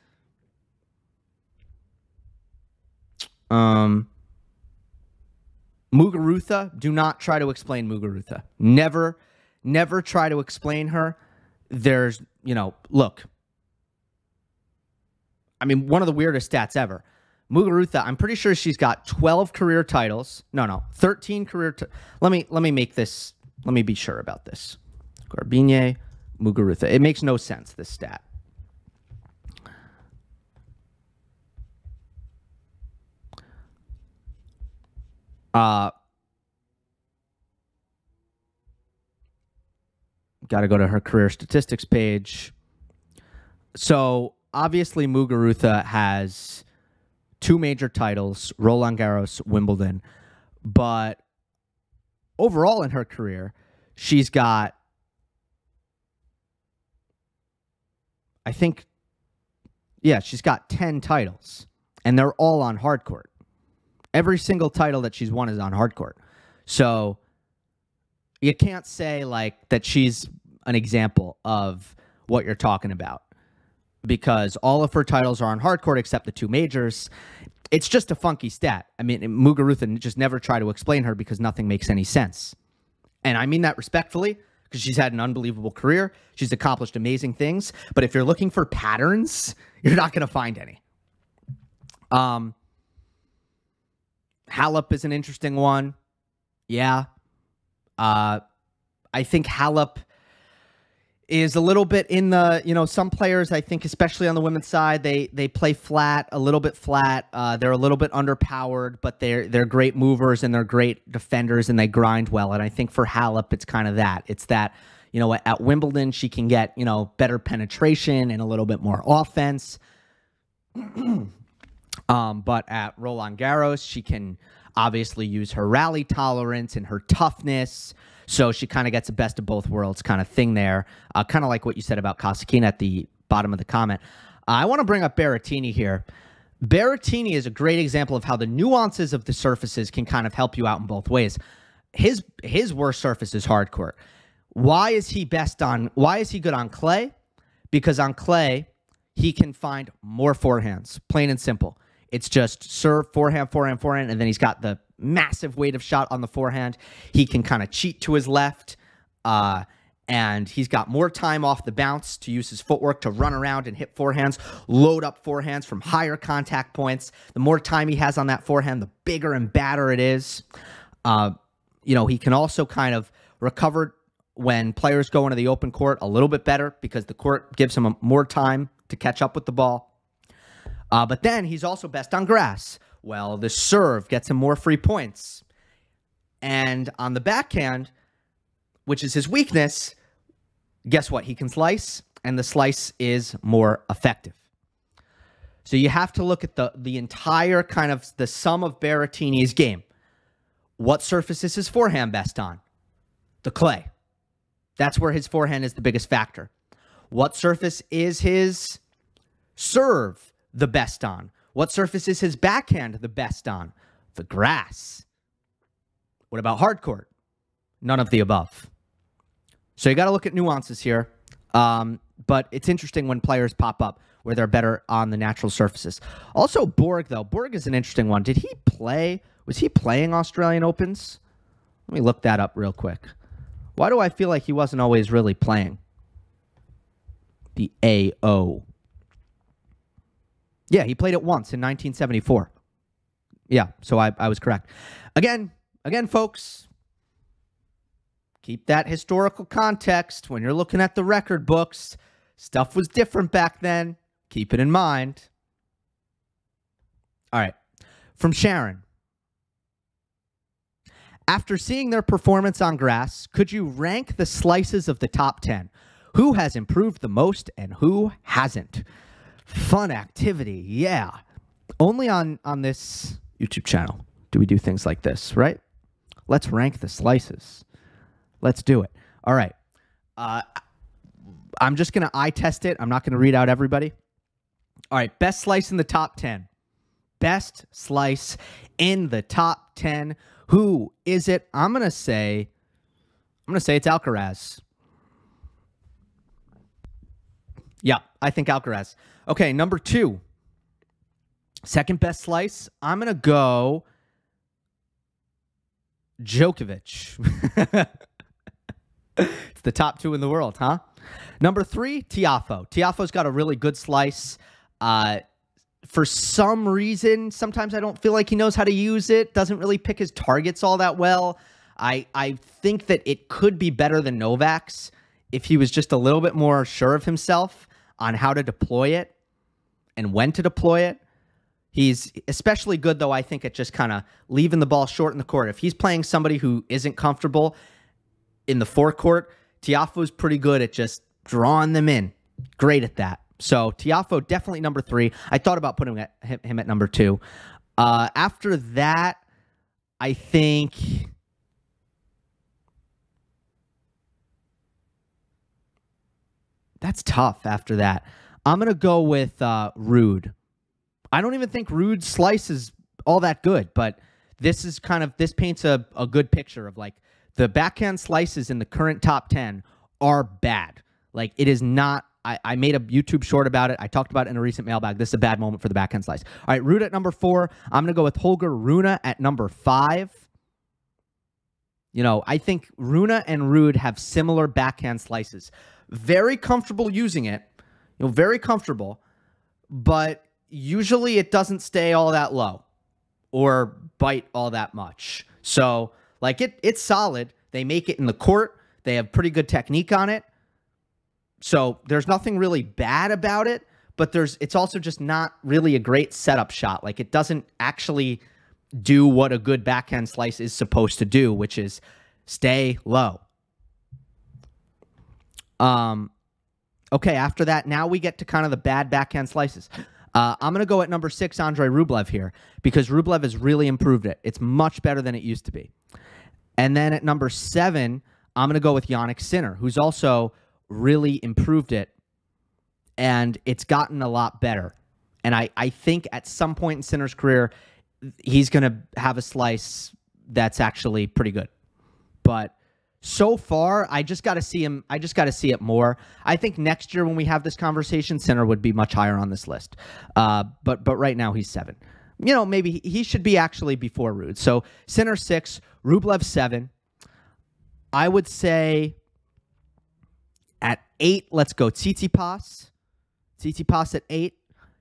Muguruza, do not try to explain Muguruza. Never try to explain her. There's, look. I mean, one of the weirdest stats ever. Muguruza, I'm pretty sure she's got 12 career titles. No, 13 career. Let me make this. Let me be sure about this. Garbiñe, Muguruza. It makes no sense, this stat. Got to go to her career statistics page. So, obviously, Muguruza has 2 major titles, Roland Garros, Wimbledon. But overall in her career, she's got, I think, she's got 10 titles. And they're all on hard court. Every single title that she's won is on hard court. So you can't say like that she's an example of what you're talking about because all of her titles are on hard court except the 2 majors. It's just a funky stat. I mean, Muguruza just never try to explain her because nothing makes any sense. And I mean that respectfully because she's had an unbelievable career. She's accomplished amazing things. But if you're looking for patterns, you're not going to find any. Halep is an interesting one. Yeah. I think Halep is a little bit in the, some players, I think, especially on the women's side, they play flat, a little bit flat. They're a little bit underpowered, but they're great movers and they're great defenders and they grind well. And I think for Halep, it's kind of that. It's that, at Wimbledon, she can get, better penetration and a little bit more offense. But at Roland Garros, she can obviously use her rally tolerance and her toughness. So she kind of gets the best of both worlds kind of thing there. Kind of like what you said about Kasatkina at the bottom of the comment. I want to bring up Berrettini here. Berrettini is a great example of how the nuances of the surfaces can kind of help you out in both ways. His worst surface is hard court. Why is he good on clay? Because on clay, he can find more forehands, plain and simple. It's just serve, forehand, and then he's got the massive weight of shot on the forehand. He can kind of cheat to his left, and he's got more time off the bounce to use his footwork to run around and hit forehands, load up forehands from higher contact points. The more time he has on that forehand, the bigger and badder it is. He can also kind of recover when players go into the open court a little bit better because the court gives him more time to catch up with the ball. But then he's also best on grass. Well, the serve gets him more free points. And on the backhand, which is his weakness, guess what? He can slice, and the slice is more effective. So you have to look at the entire kind of the sum of Berrettini's game. What surface is his forehand best on? The clay. That's where his forehand is the biggest factor. What surface is his serve the best on? What surface is his backhand the best on? The grass. What about hard court? None of the above. So you got to look at nuances here. But it's interesting when players pop up where they're better on the natural surfaces. Also, Borg, though. Borg is an interesting one. Did he play? Was he playing Australian Opens? Let me look that up real quick. Why do I feel like he wasn't always really playing? The AO. Yeah, he played it once in 1974. Yeah, so I was correct. Again, folks, keep that historical context when you're looking at the record books. Stuff was different back then. Keep it in mind. All right, from Sharon. After seeing their performance on grass, could you rank the slices of the top 10? Who has improved the most and who hasn't? Fun activity, yeah. Only on this YouTube channel do we do things like this, right? Let's rank the slices. Let's do it. All right. I'm just going to eye test it. I'm not going to read out everybody. All right, best slice in the top 10. Best slice in the top 10. Who is it? I'm going to say it's Alcaraz. Yeah, I think Alcaraz. Okay, number 2. Second best slice. I'm going to go Djokovic. It's the top 2 in the world, huh? Number 3, Tiafoe. Tiafoe's got a really good slice. For some reason, sometimes I don't feel like he knows how to use it. Doesn't really pick his targets all that well. I think that it could be better than Novak's if he was just a little bit more sure of himself on how to deploy it and when to deploy it. He's especially good, though, I think, at just kind of leaving the ball short in the court. If he's playing somebody who isn't comfortable in the forecourt, Tiafoe's pretty good at just drawing them in. Great at that. So Tiafoe, definitely number 3. I thought about putting him at number 2. After that, I think that's tough after that. I'm going to go with Rune. I don't even think Rude's slice is all that good, but this paints a good picture of like the backhand slices in the current top 10 are bad. Like it is not. I made a YouTube short about it. I talked about it in a recent mailbag. This is a bad moment for the backhand slice. All right, Rune at number 4. I'm going to go with Holger Rune at number 5. I think Rune and Rune have similar backhand slices. Very comfortable using it. Very comfortable. But, usually it doesn't stay all that low or bite all that much. So, like, it's solid. They make it in the court. They have pretty good technique on it. So there's nothing really bad about it, but it's also just not really a great setup shot. Like, it doesn't actually do what a good backhand slice is supposed to do, which is stay low. Okay, after that, now we get to kind of the bad backhand slices. I'm going to go at number 6, Andrei Rublev here, because Rublev has really improved it. It's much better than it used to be. And then at number 7, I'm going to go with Jannik Sinner, who's also really improved it, and it's gotten a lot better. And I think at some point in Sinner's career, he's going to have a slice that's actually pretty good. But so far, I just got to see him. I just got to see it more. I think next year when we have this conversation, Sinner would be much higher on this list. But right now he's 7. You know, maybe he should be actually before Rude. So Sinner 6, Rublev 7. I would say at 8, let's go Tsitsipas. Tsitsipas at 8.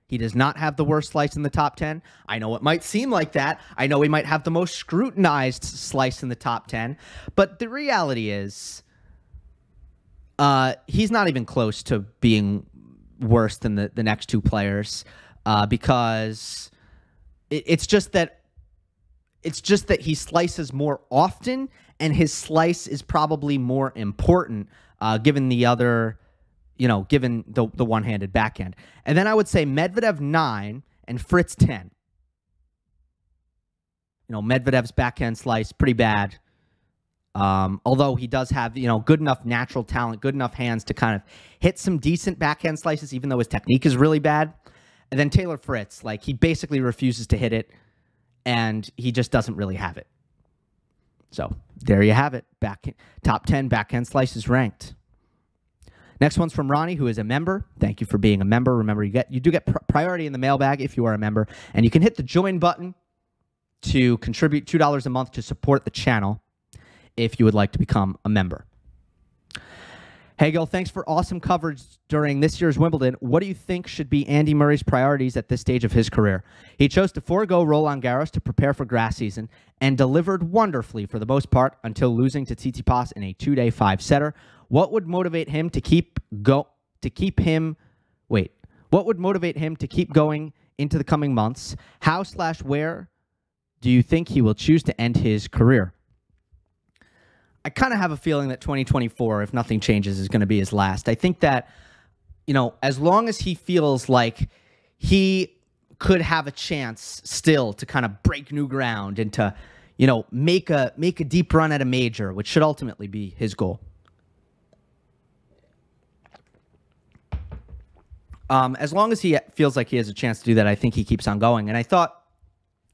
He does not have the worst slice in the top 10. I know it might seem like that. I know he might have the most scrutinized slice in the top 10. But the reality is, he's not even close to being worse than the next 2 players, because it's just that he slices more often, and his slice is probably more important, given the other. You know, given the one-handed backhand. And then I would say Medvedev 9 and Fritz 10. You know, Medvedev's backhand slice, pretty bad. Although he does have, you know, good enough natural talent, good enough hands to kind of hit some decent backhand slices, even though his technique is really bad. And then Taylor Fritz, like, he basically refuses to hit it, and he just doesn't really have it. So there you have it. Top 10 backhand slices ranked. Next one's from Ronnie, who is a member. Thank you for being a member. Remember, you do get priority in the mailbag if you are a member. And you can hit the join button to contribute $2 a month to support the channel if you would like to become a member. Hey, Gil, thanks for awesome coverage during this year's Wimbledon. What do you think should be Andy Murray's priorities at this stage of his career? He chose to forego Roland Garros to prepare for grass season and delivered wonderfully for the most part until losing to Tsitsipas in a 2-day 5-setter. What would motivate him to keep going into the coming months? How/where do you think he will choose to end his career? I kind of have a feeling that 2024, if nothing changes, is going to be his last. I think that, you know, as long as he feels like he could have a chance still to kind of break new ground and to, you know, make a deep run at a major, which should ultimately be his goal. As long as he feels like he has a chance to do that, I think he keeps on going. And I thought,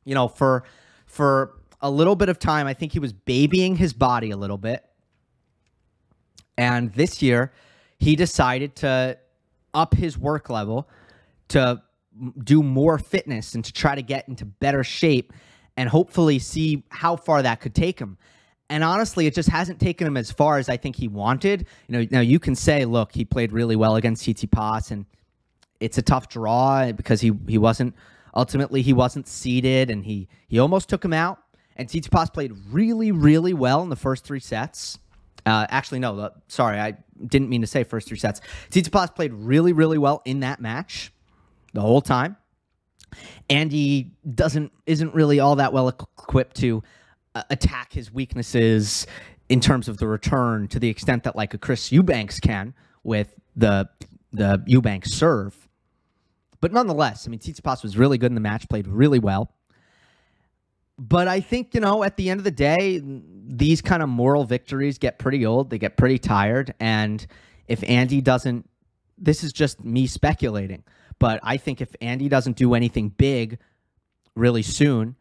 you know, for a little bit of time, I think he was babying his body a little bit. And this year, he decided to up his work level, to do more fitness and to try to get into better shape and hopefully see how far that could take him. And honestly, it just hasn't taken him as far as I think he wanted. You know, now you can say, look, he played really well against Tsitsipas, and it's a tough draw because he wasn't seeded, and he almost took him out. And Tsitsipas played really, really well in the first 3 sets. Actually, no, sorry, I didn't mean to say first 3 sets. Tsitsipas played really, really well in that match the whole time. And he isn't really all that well equipped to attack his weaknesses in terms of the return to the extent that, like, a Chris Eubanks can with the Eubanks serve. But nonetheless, I mean, Tsitsipas was really good in the match, played really well. But I think, you know, at the end of the day, these kind of moral victories get pretty old. They get pretty tired. And if Andy doesn't, this is just me speculating, but I think if Andy doesn't do anything big really soon,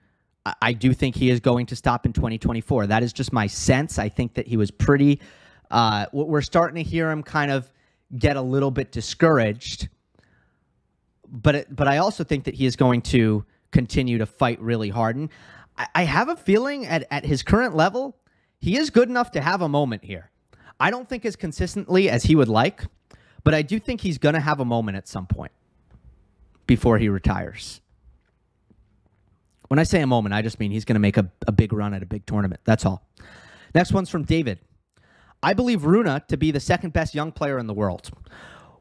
I do think he is going to stop in 2024. That is just my sense. I think that he was pretty, we're starting to hear him kind of get a little bit discouraged. But I also think that he is going to continue to fight really hard. And I have a feeling at his current level, he is good enough to have a moment here. I don't think as consistently as he would like, but I do think he's going to have a moment at some point. before he retires. When I say a moment, I just mean he's going to make a big run at a big tournament. That's all. Next one's from David. I believe Rune to be the second best young player in the world.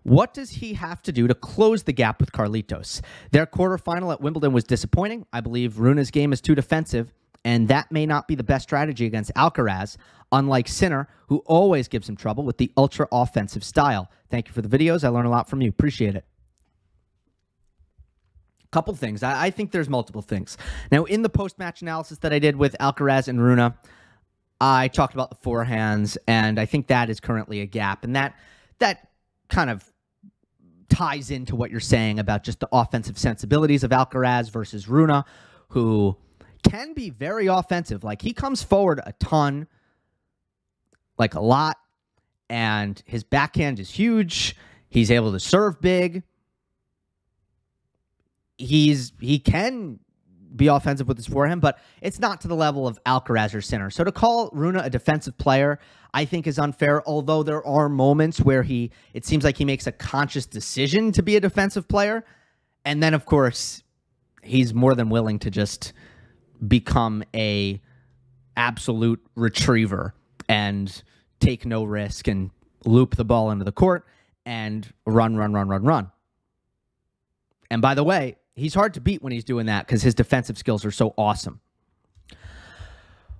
What does he have to do to close the gap with Carlitos? Their quarterfinal at Wimbledon was disappointing. I believe Rune's game is too defensive, and that may not be the best strategy against Alcaraz, unlike Sinner, who always gives him trouble with the ultra-offensive style. Thank you for the videos. I learned a lot from you. Appreciate it. Couple things. I think there's multiple things. Now, in the post-match analysis that I did with Alcaraz and Rune, I talked about the forehands, and I think that is currently a gap, and that kind of ties into what you're saying about just the offensive sensibilities of Alcaraz versus Rune, who can be very offensive. Like, he comes forward a ton, like a lot, and his backhand is huge. He's able to serve big. He can be offensive with his forehand, but it's not to the level of Alcaraz or Sinner. So to call Rune a defensive player, I think is unfair, although there are moments where it seems like he makes a conscious decision to be a defensive player. And then, of course, he's more than willing to just become a absolute retriever and take no risk and loop the ball into the court and run. And by the way, he's hard to beat when he's doing that because his defensive skills are so awesome.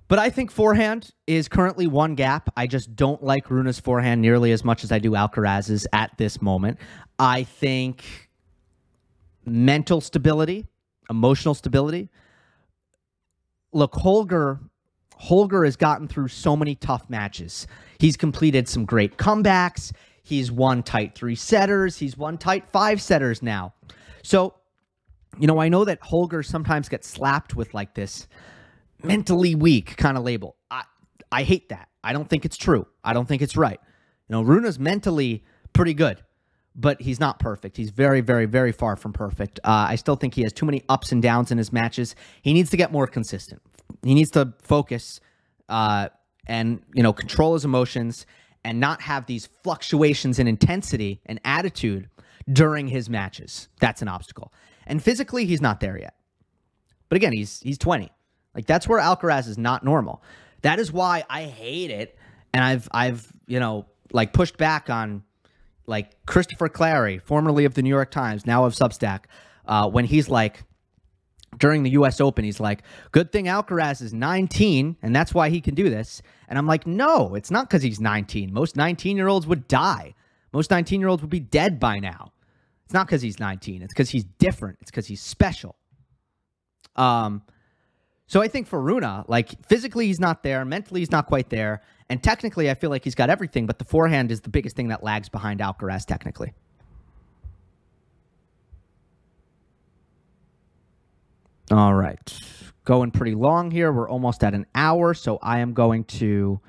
But I think forehand is currently one gap. I just don't like Rune's forehand nearly as much as I do Alcaraz's at this moment. I think mental stability, emotional stability. Look, Holger has gotten through so many tough matches. He's completed some great comebacks. He's won tight 3-setters. He's won tight 5-setters now. So, you know, I know that Holger sometimes gets slapped with like this mentally weak kind of label. I hate that. I don't think it's true. I don't think it's right. You know, Rune's mentally pretty good, but he's not perfect. He's very, very, very far from perfect. I still think he has too many ups and downs in his matches. He needs to get more consistent. He needs to focus and, you know, control his emotions and not have these fluctuations in intensity and attitude during his matches. That's an obstacle. And physically, he's not there yet. But again, he's 20. Like, that's where Alcaraz is not normal. That is why I hate it. And I've you know, like, pushed back on, like, Christopher Clary, formerly of the New York Times, now of Substack, when he's like, during the U.S. Open, he's like, good thing Alcaraz is 19, and that's why he can do this. And I'm like, no, it's not because he's 19. Most 19-year-olds would die. Most 19-year-olds would be dead by now. It's not because he's 19. It's because he's different. It's because he's special. So I think for Rune, like, physically he's not there. Mentally he's not quite there. And technically I feel like he's got everything, but the forehand is the biggest thing that lags behind Alcaraz technically. All right. Going pretty long here. We're almost at an hour, so I am going to...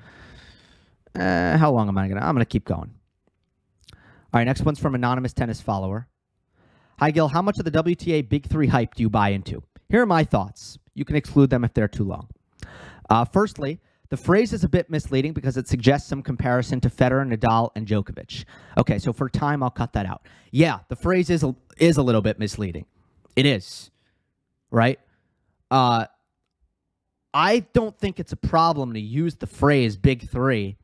how long am I going to... I'm going to keep going. All right, next one's from anonymous tennis follower. Hi, Gil. How much of the WTA Big 3 hype do you buy into? Here are my thoughts. You can exclude them if they're too long. Firstly, the phrase is a bit misleading because it suggests some comparison to Federer, Nadal, and Djokovic. Okay, so for time, I'll cut that out. Yeah, the phrase is a little bit misleading. It is, right? I don't think it's a problem to use the phrase Big 3,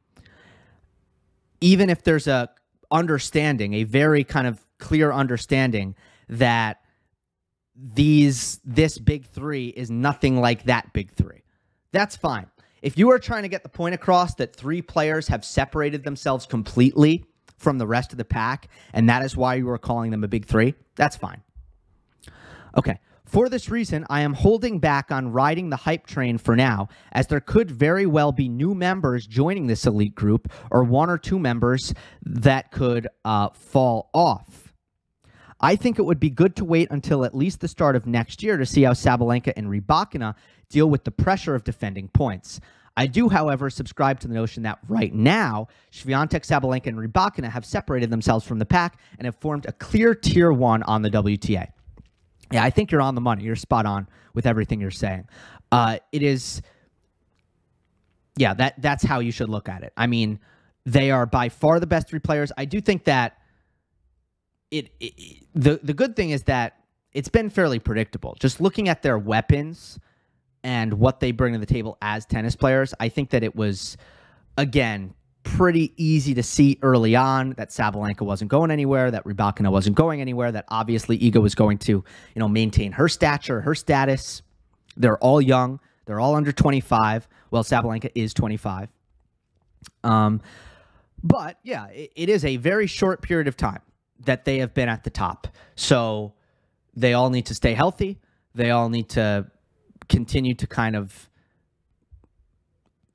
even if there's a understanding, a very kind of clear understanding that this Big 3 is nothing like that Big 3. That's fine. If you are trying to get the point across that 3 players have separated themselves completely from the rest of the pack, and that is why you are calling them a Big 3, that's fine. Okay. For this reason, I am holding back on riding the hype train for now, as there could very well be new members joining this elite group, or 1 or 2 members that could fall off. I think it would be good to wait until at least the start of next year to see how Sabalenka and Rybakina deal with the pressure of defending points. I do, however, subscribe to the notion that right now, Swiatek, Sabalenka, and Rybakina have separated themselves from the pack and have formed a clear Tier 1 on the WTA. Yeah, I think you're on the money. You're spot on with everything you're saying. It is, yeah, that's how you should look at it. I mean, they are by far the best 3 players. I do think that the good thing is that it's been fairly predictable. Just looking at their weapons and what they bring to the table as tennis players, I think that it was, again, pretty easy to see early on that Sabalenka wasn't going anywhere, that Rybakina wasn't going anywhere, that obviously Iga was going to, maintain her stature, her status. They're all young. They're all under 25. Well, Sabalenka is 25. But, yeah, it is a very short period of time that they have been at the top. So they all need to stay healthy. They all need to continue to kind of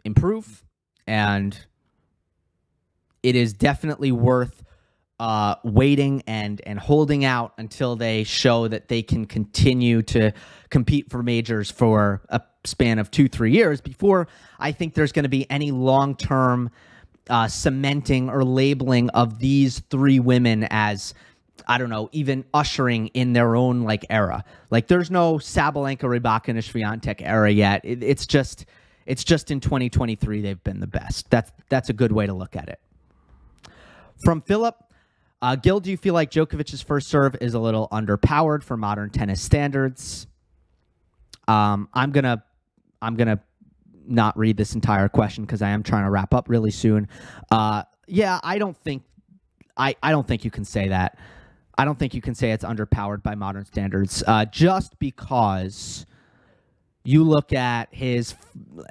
improve. And it is definitely worth waiting and holding out until they show that they can continue to compete for majors for a span of 2-3 years before I think there's going to be any long-term cementing or labeling of these three women as, I don't know, even ushering in their own era. There's no Sabalenka, Rybakina, Swiatek era yet. It's just in 2023 they've been the best. That's a good way to look at it. From Philip, Gill, do you feel like Djokovic's first serve is a little underpowered for modern tennis standards? I'm gonna not read this entire question because I am trying to wrap up really soon. Yeah, I don't think you can say that. I don't think you can say it's underpowered by modern standards, just because you look at his,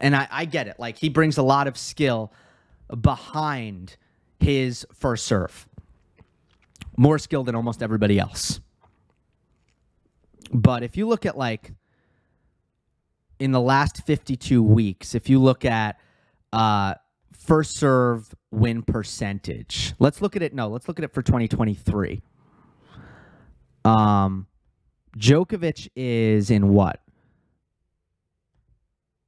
and I get it, he brings a lot of skill behind his first serve. More skill than almost everybody else. But if you look at in the last 52 weeks, if you look at first serve win percentage, let's look at it for 2023. Djokovic is in what?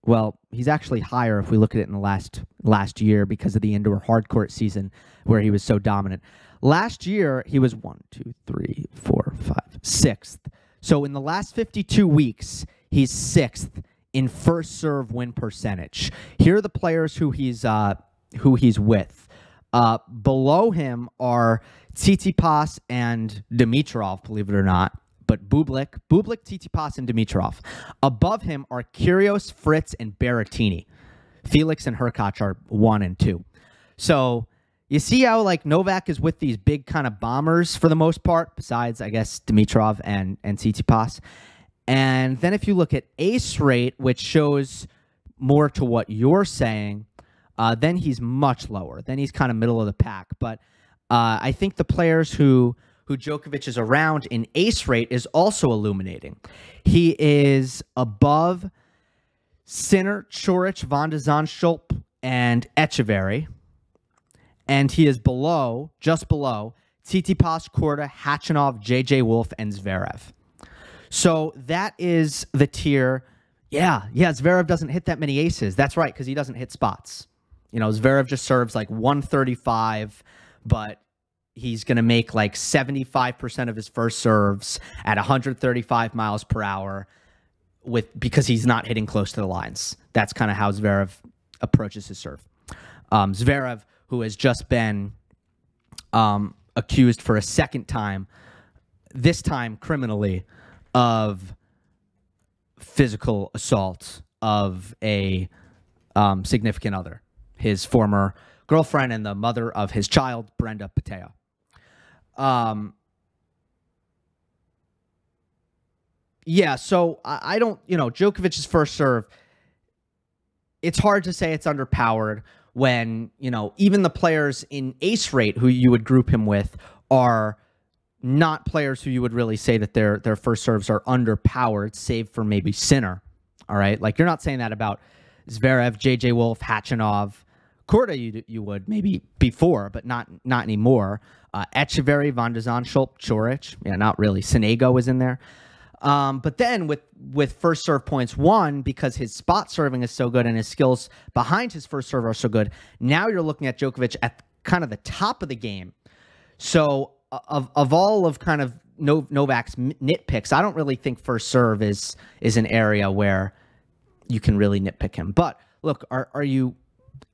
Well, he's actually higher if we look at it in the last year because of the indoor hardcourt season where he was so dominant. Last year, he was 6th. So in the last 52 weeks, he's 6th in first serve win percentage. Here are the players who he's with. Below him are Tsitsipas and Dimitrov, believe it or not. But Bublik, Tsitsipas, and Dimitrov. Above him are Kyrgios, Fritz, and Berrettini. Felix and Hurkacz are 1 and 2. So you see how Novak is with these big kind of bombers for the most part, besides I guess Dimitrov and Tsitsipas. And then if you look at ace rate, which shows more to what you're saying, then he's much lower. Then he's kind of middle of the pack. But I think the players who Djokovic is around in ace rate is also illuminating. He is above Sinner, Coric, Van de Zandschulp, and Echeverry. And he is just below, Tsitsipas, Korda, Khachanov, J.J. Wolf, and Zverev. So that is the tier. Yeah, Zverev doesn't hit that many aces. That's right, because he doesn't hit spots. Zverev just serves 135, but he's going to make 75% of his first serves at 135 miles per hour because he's not hitting close to the lines. That's kind of how Zverev approaches his serve. Zverev, who has just been accused for a second time, this time criminally, of physical assault of a significant other, his former girlfriend and the mother of his child, Brenda Pateo. Yeah, so I don't, Djokovic's first serve, it's hard to say it's underpowered when, even the players in ace rate who you would group him with are not players who you would really say that their first serves are underpowered, save for maybe Sinner. All right? You're not saying that about Zverev, J.J. Wolf, Khachanov. Korda you would maybe before, but not anymore. Echeverry, Van de Zandschulp, Coric. Yeah, not really. Sonego is in there. But then with first serve points, because his spot serving is so good and his skills behind his first serve are so good, now you're looking at Djokovic at kind of the top of the game. So of all of kind of Novak's nitpicks, I don't really think first serve is an area where you can really nitpick him. But look, are you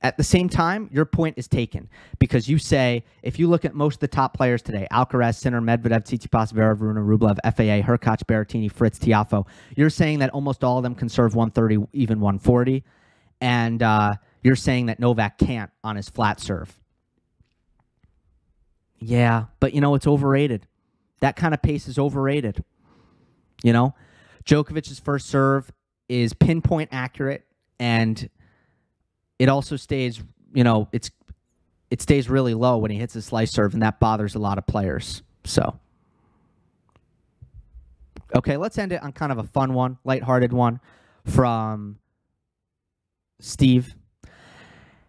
At the same time, your point is taken because you say, if you look at most of the top players today, Alcaraz, Sinner, Medvedev, Tsitsipas, Zverev, Rune, Rublev, FAA, Hurkacz, Berrettini, Fritz, Tiafoe, you're saying that almost all of them can serve 130, even 140, and you're saying that Novak can't on his flat serve. Yeah, but, it's overrated. That kind of pace is overrated. Djokovic's first serve is pinpoint accurate, and it also stays, it stays really low when he hits his slice serve, and that bothers a lot of players. So, okay, let's end it on kind of a fun one, lighthearted one from Steve.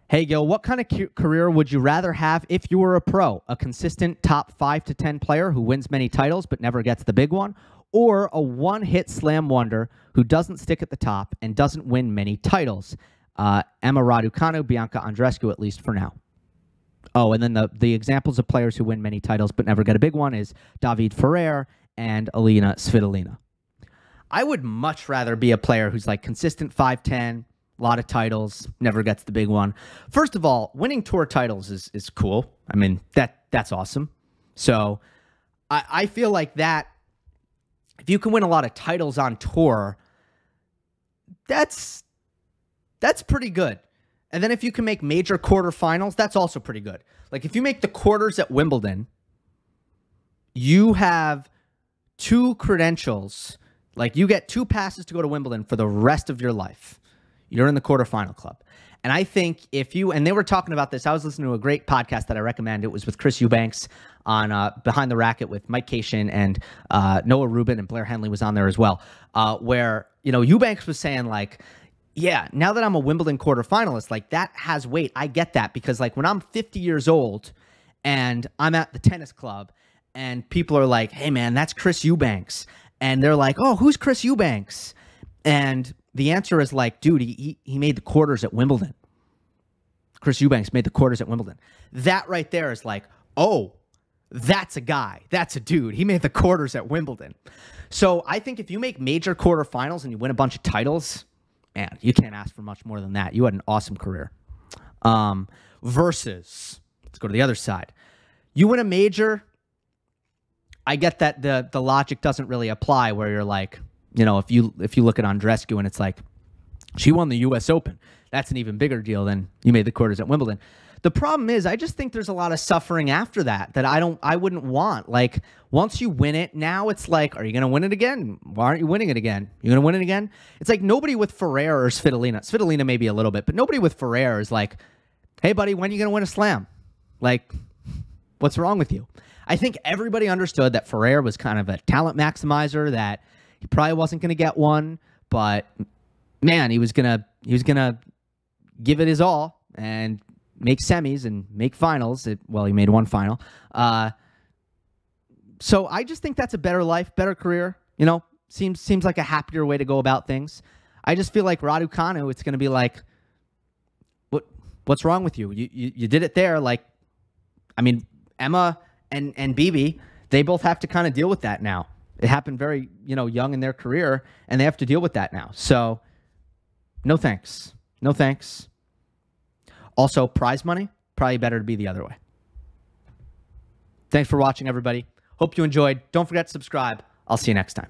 Hey, Gil, what kind of career would you rather have if you were a pro? A consistent top 5 to 10 player who wins many titles but never gets the big one? Or a one-hit slam wonder who doesn't stick at the top and doesn't win many titles? Emma Raducanu, Bianca Andreescu, at least for now. Oh, and then the examples of players who win many titles but never get a big one is David Ferrer and Alina Svitolina. I would much rather be a player who's like consistent 5'10", a lot of titles, never gets the big one. First of all, winning tour titles is cool. I mean, that's awesome. So I feel like that, if you can win a lot of titles on tour, that's pretty good. And then if you can make major quarterfinals, that's also pretty good. Like if you make the quarters at Wimbledon, you have 2 credentials. Like you get 2 passes to go to Wimbledon for the rest of your life. You're in the quarterfinal club. And I think if you, and they were talking about this, I was listening to a great podcast that I recommend. It was with Chris Eubanks on Behind the Racket with Mike Cation and Noah Rubin, and Blair Henley was on there as well, where, Eubanks was saying like, yeah, now that I'm a Wimbledon quarterfinalist, like that has weight. I get that because like when I'm 50 years old and I'm at the tennis club and people are like, hey man, that's Chris Eubanks. And they're like, oh, who's Chris Eubanks? And the answer is like, dude, he made the quarters at Wimbledon. Chris Eubanks made the quarters at Wimbledon. That right there is like, oh, that's a guy. That's a dude. He made the quarters at Wimbledon. So I think if you make major quarterfinals and you win a bunch of titles, man, you can't ask for much more than that. You had an awesome career. Versus, let's go to the other side. You win a major, I get that the logic doesn't really apply where you're like, if you look at Andreescu and it's like, she won the U.S. Open. That's an even bigger deal than you made the quarters at Wimbledon. The problem is I just think there's a lot of suffering after that I wouldn't want. Like, once you win it, now it's like, are you going to win it again? Why aren't you winning it again? You going to win it again? It's like nobody with Ferrer or Svitolina. Svitolina maybe a little bit, but nobody with Ferrer is like, hey, buddy, when are you going to win a slam? Like, what's wrong with you? I think everybody understood that Ferrer was kind of a talent maximizer, that he probably wasn't going to get one, but man, he was going to give it his all and make semis and make finals. Well, he made one final. So I just think that's a better life, better career. Seems like a happier way to go about things. I just feel like Raducanu, it's going to be like, what's wrong with you? You did it there. Like, I mean, Emma and Bibi, they both have to kind of deal with that now. It happened very, young in their career, and they have to deal with that now. So, no thanks. No thanks. Also, prize money, probably better to be the other way. Thanks for watching, everybody. Hope you enjoyed. Don't forget to subscribe. I'll see you next time.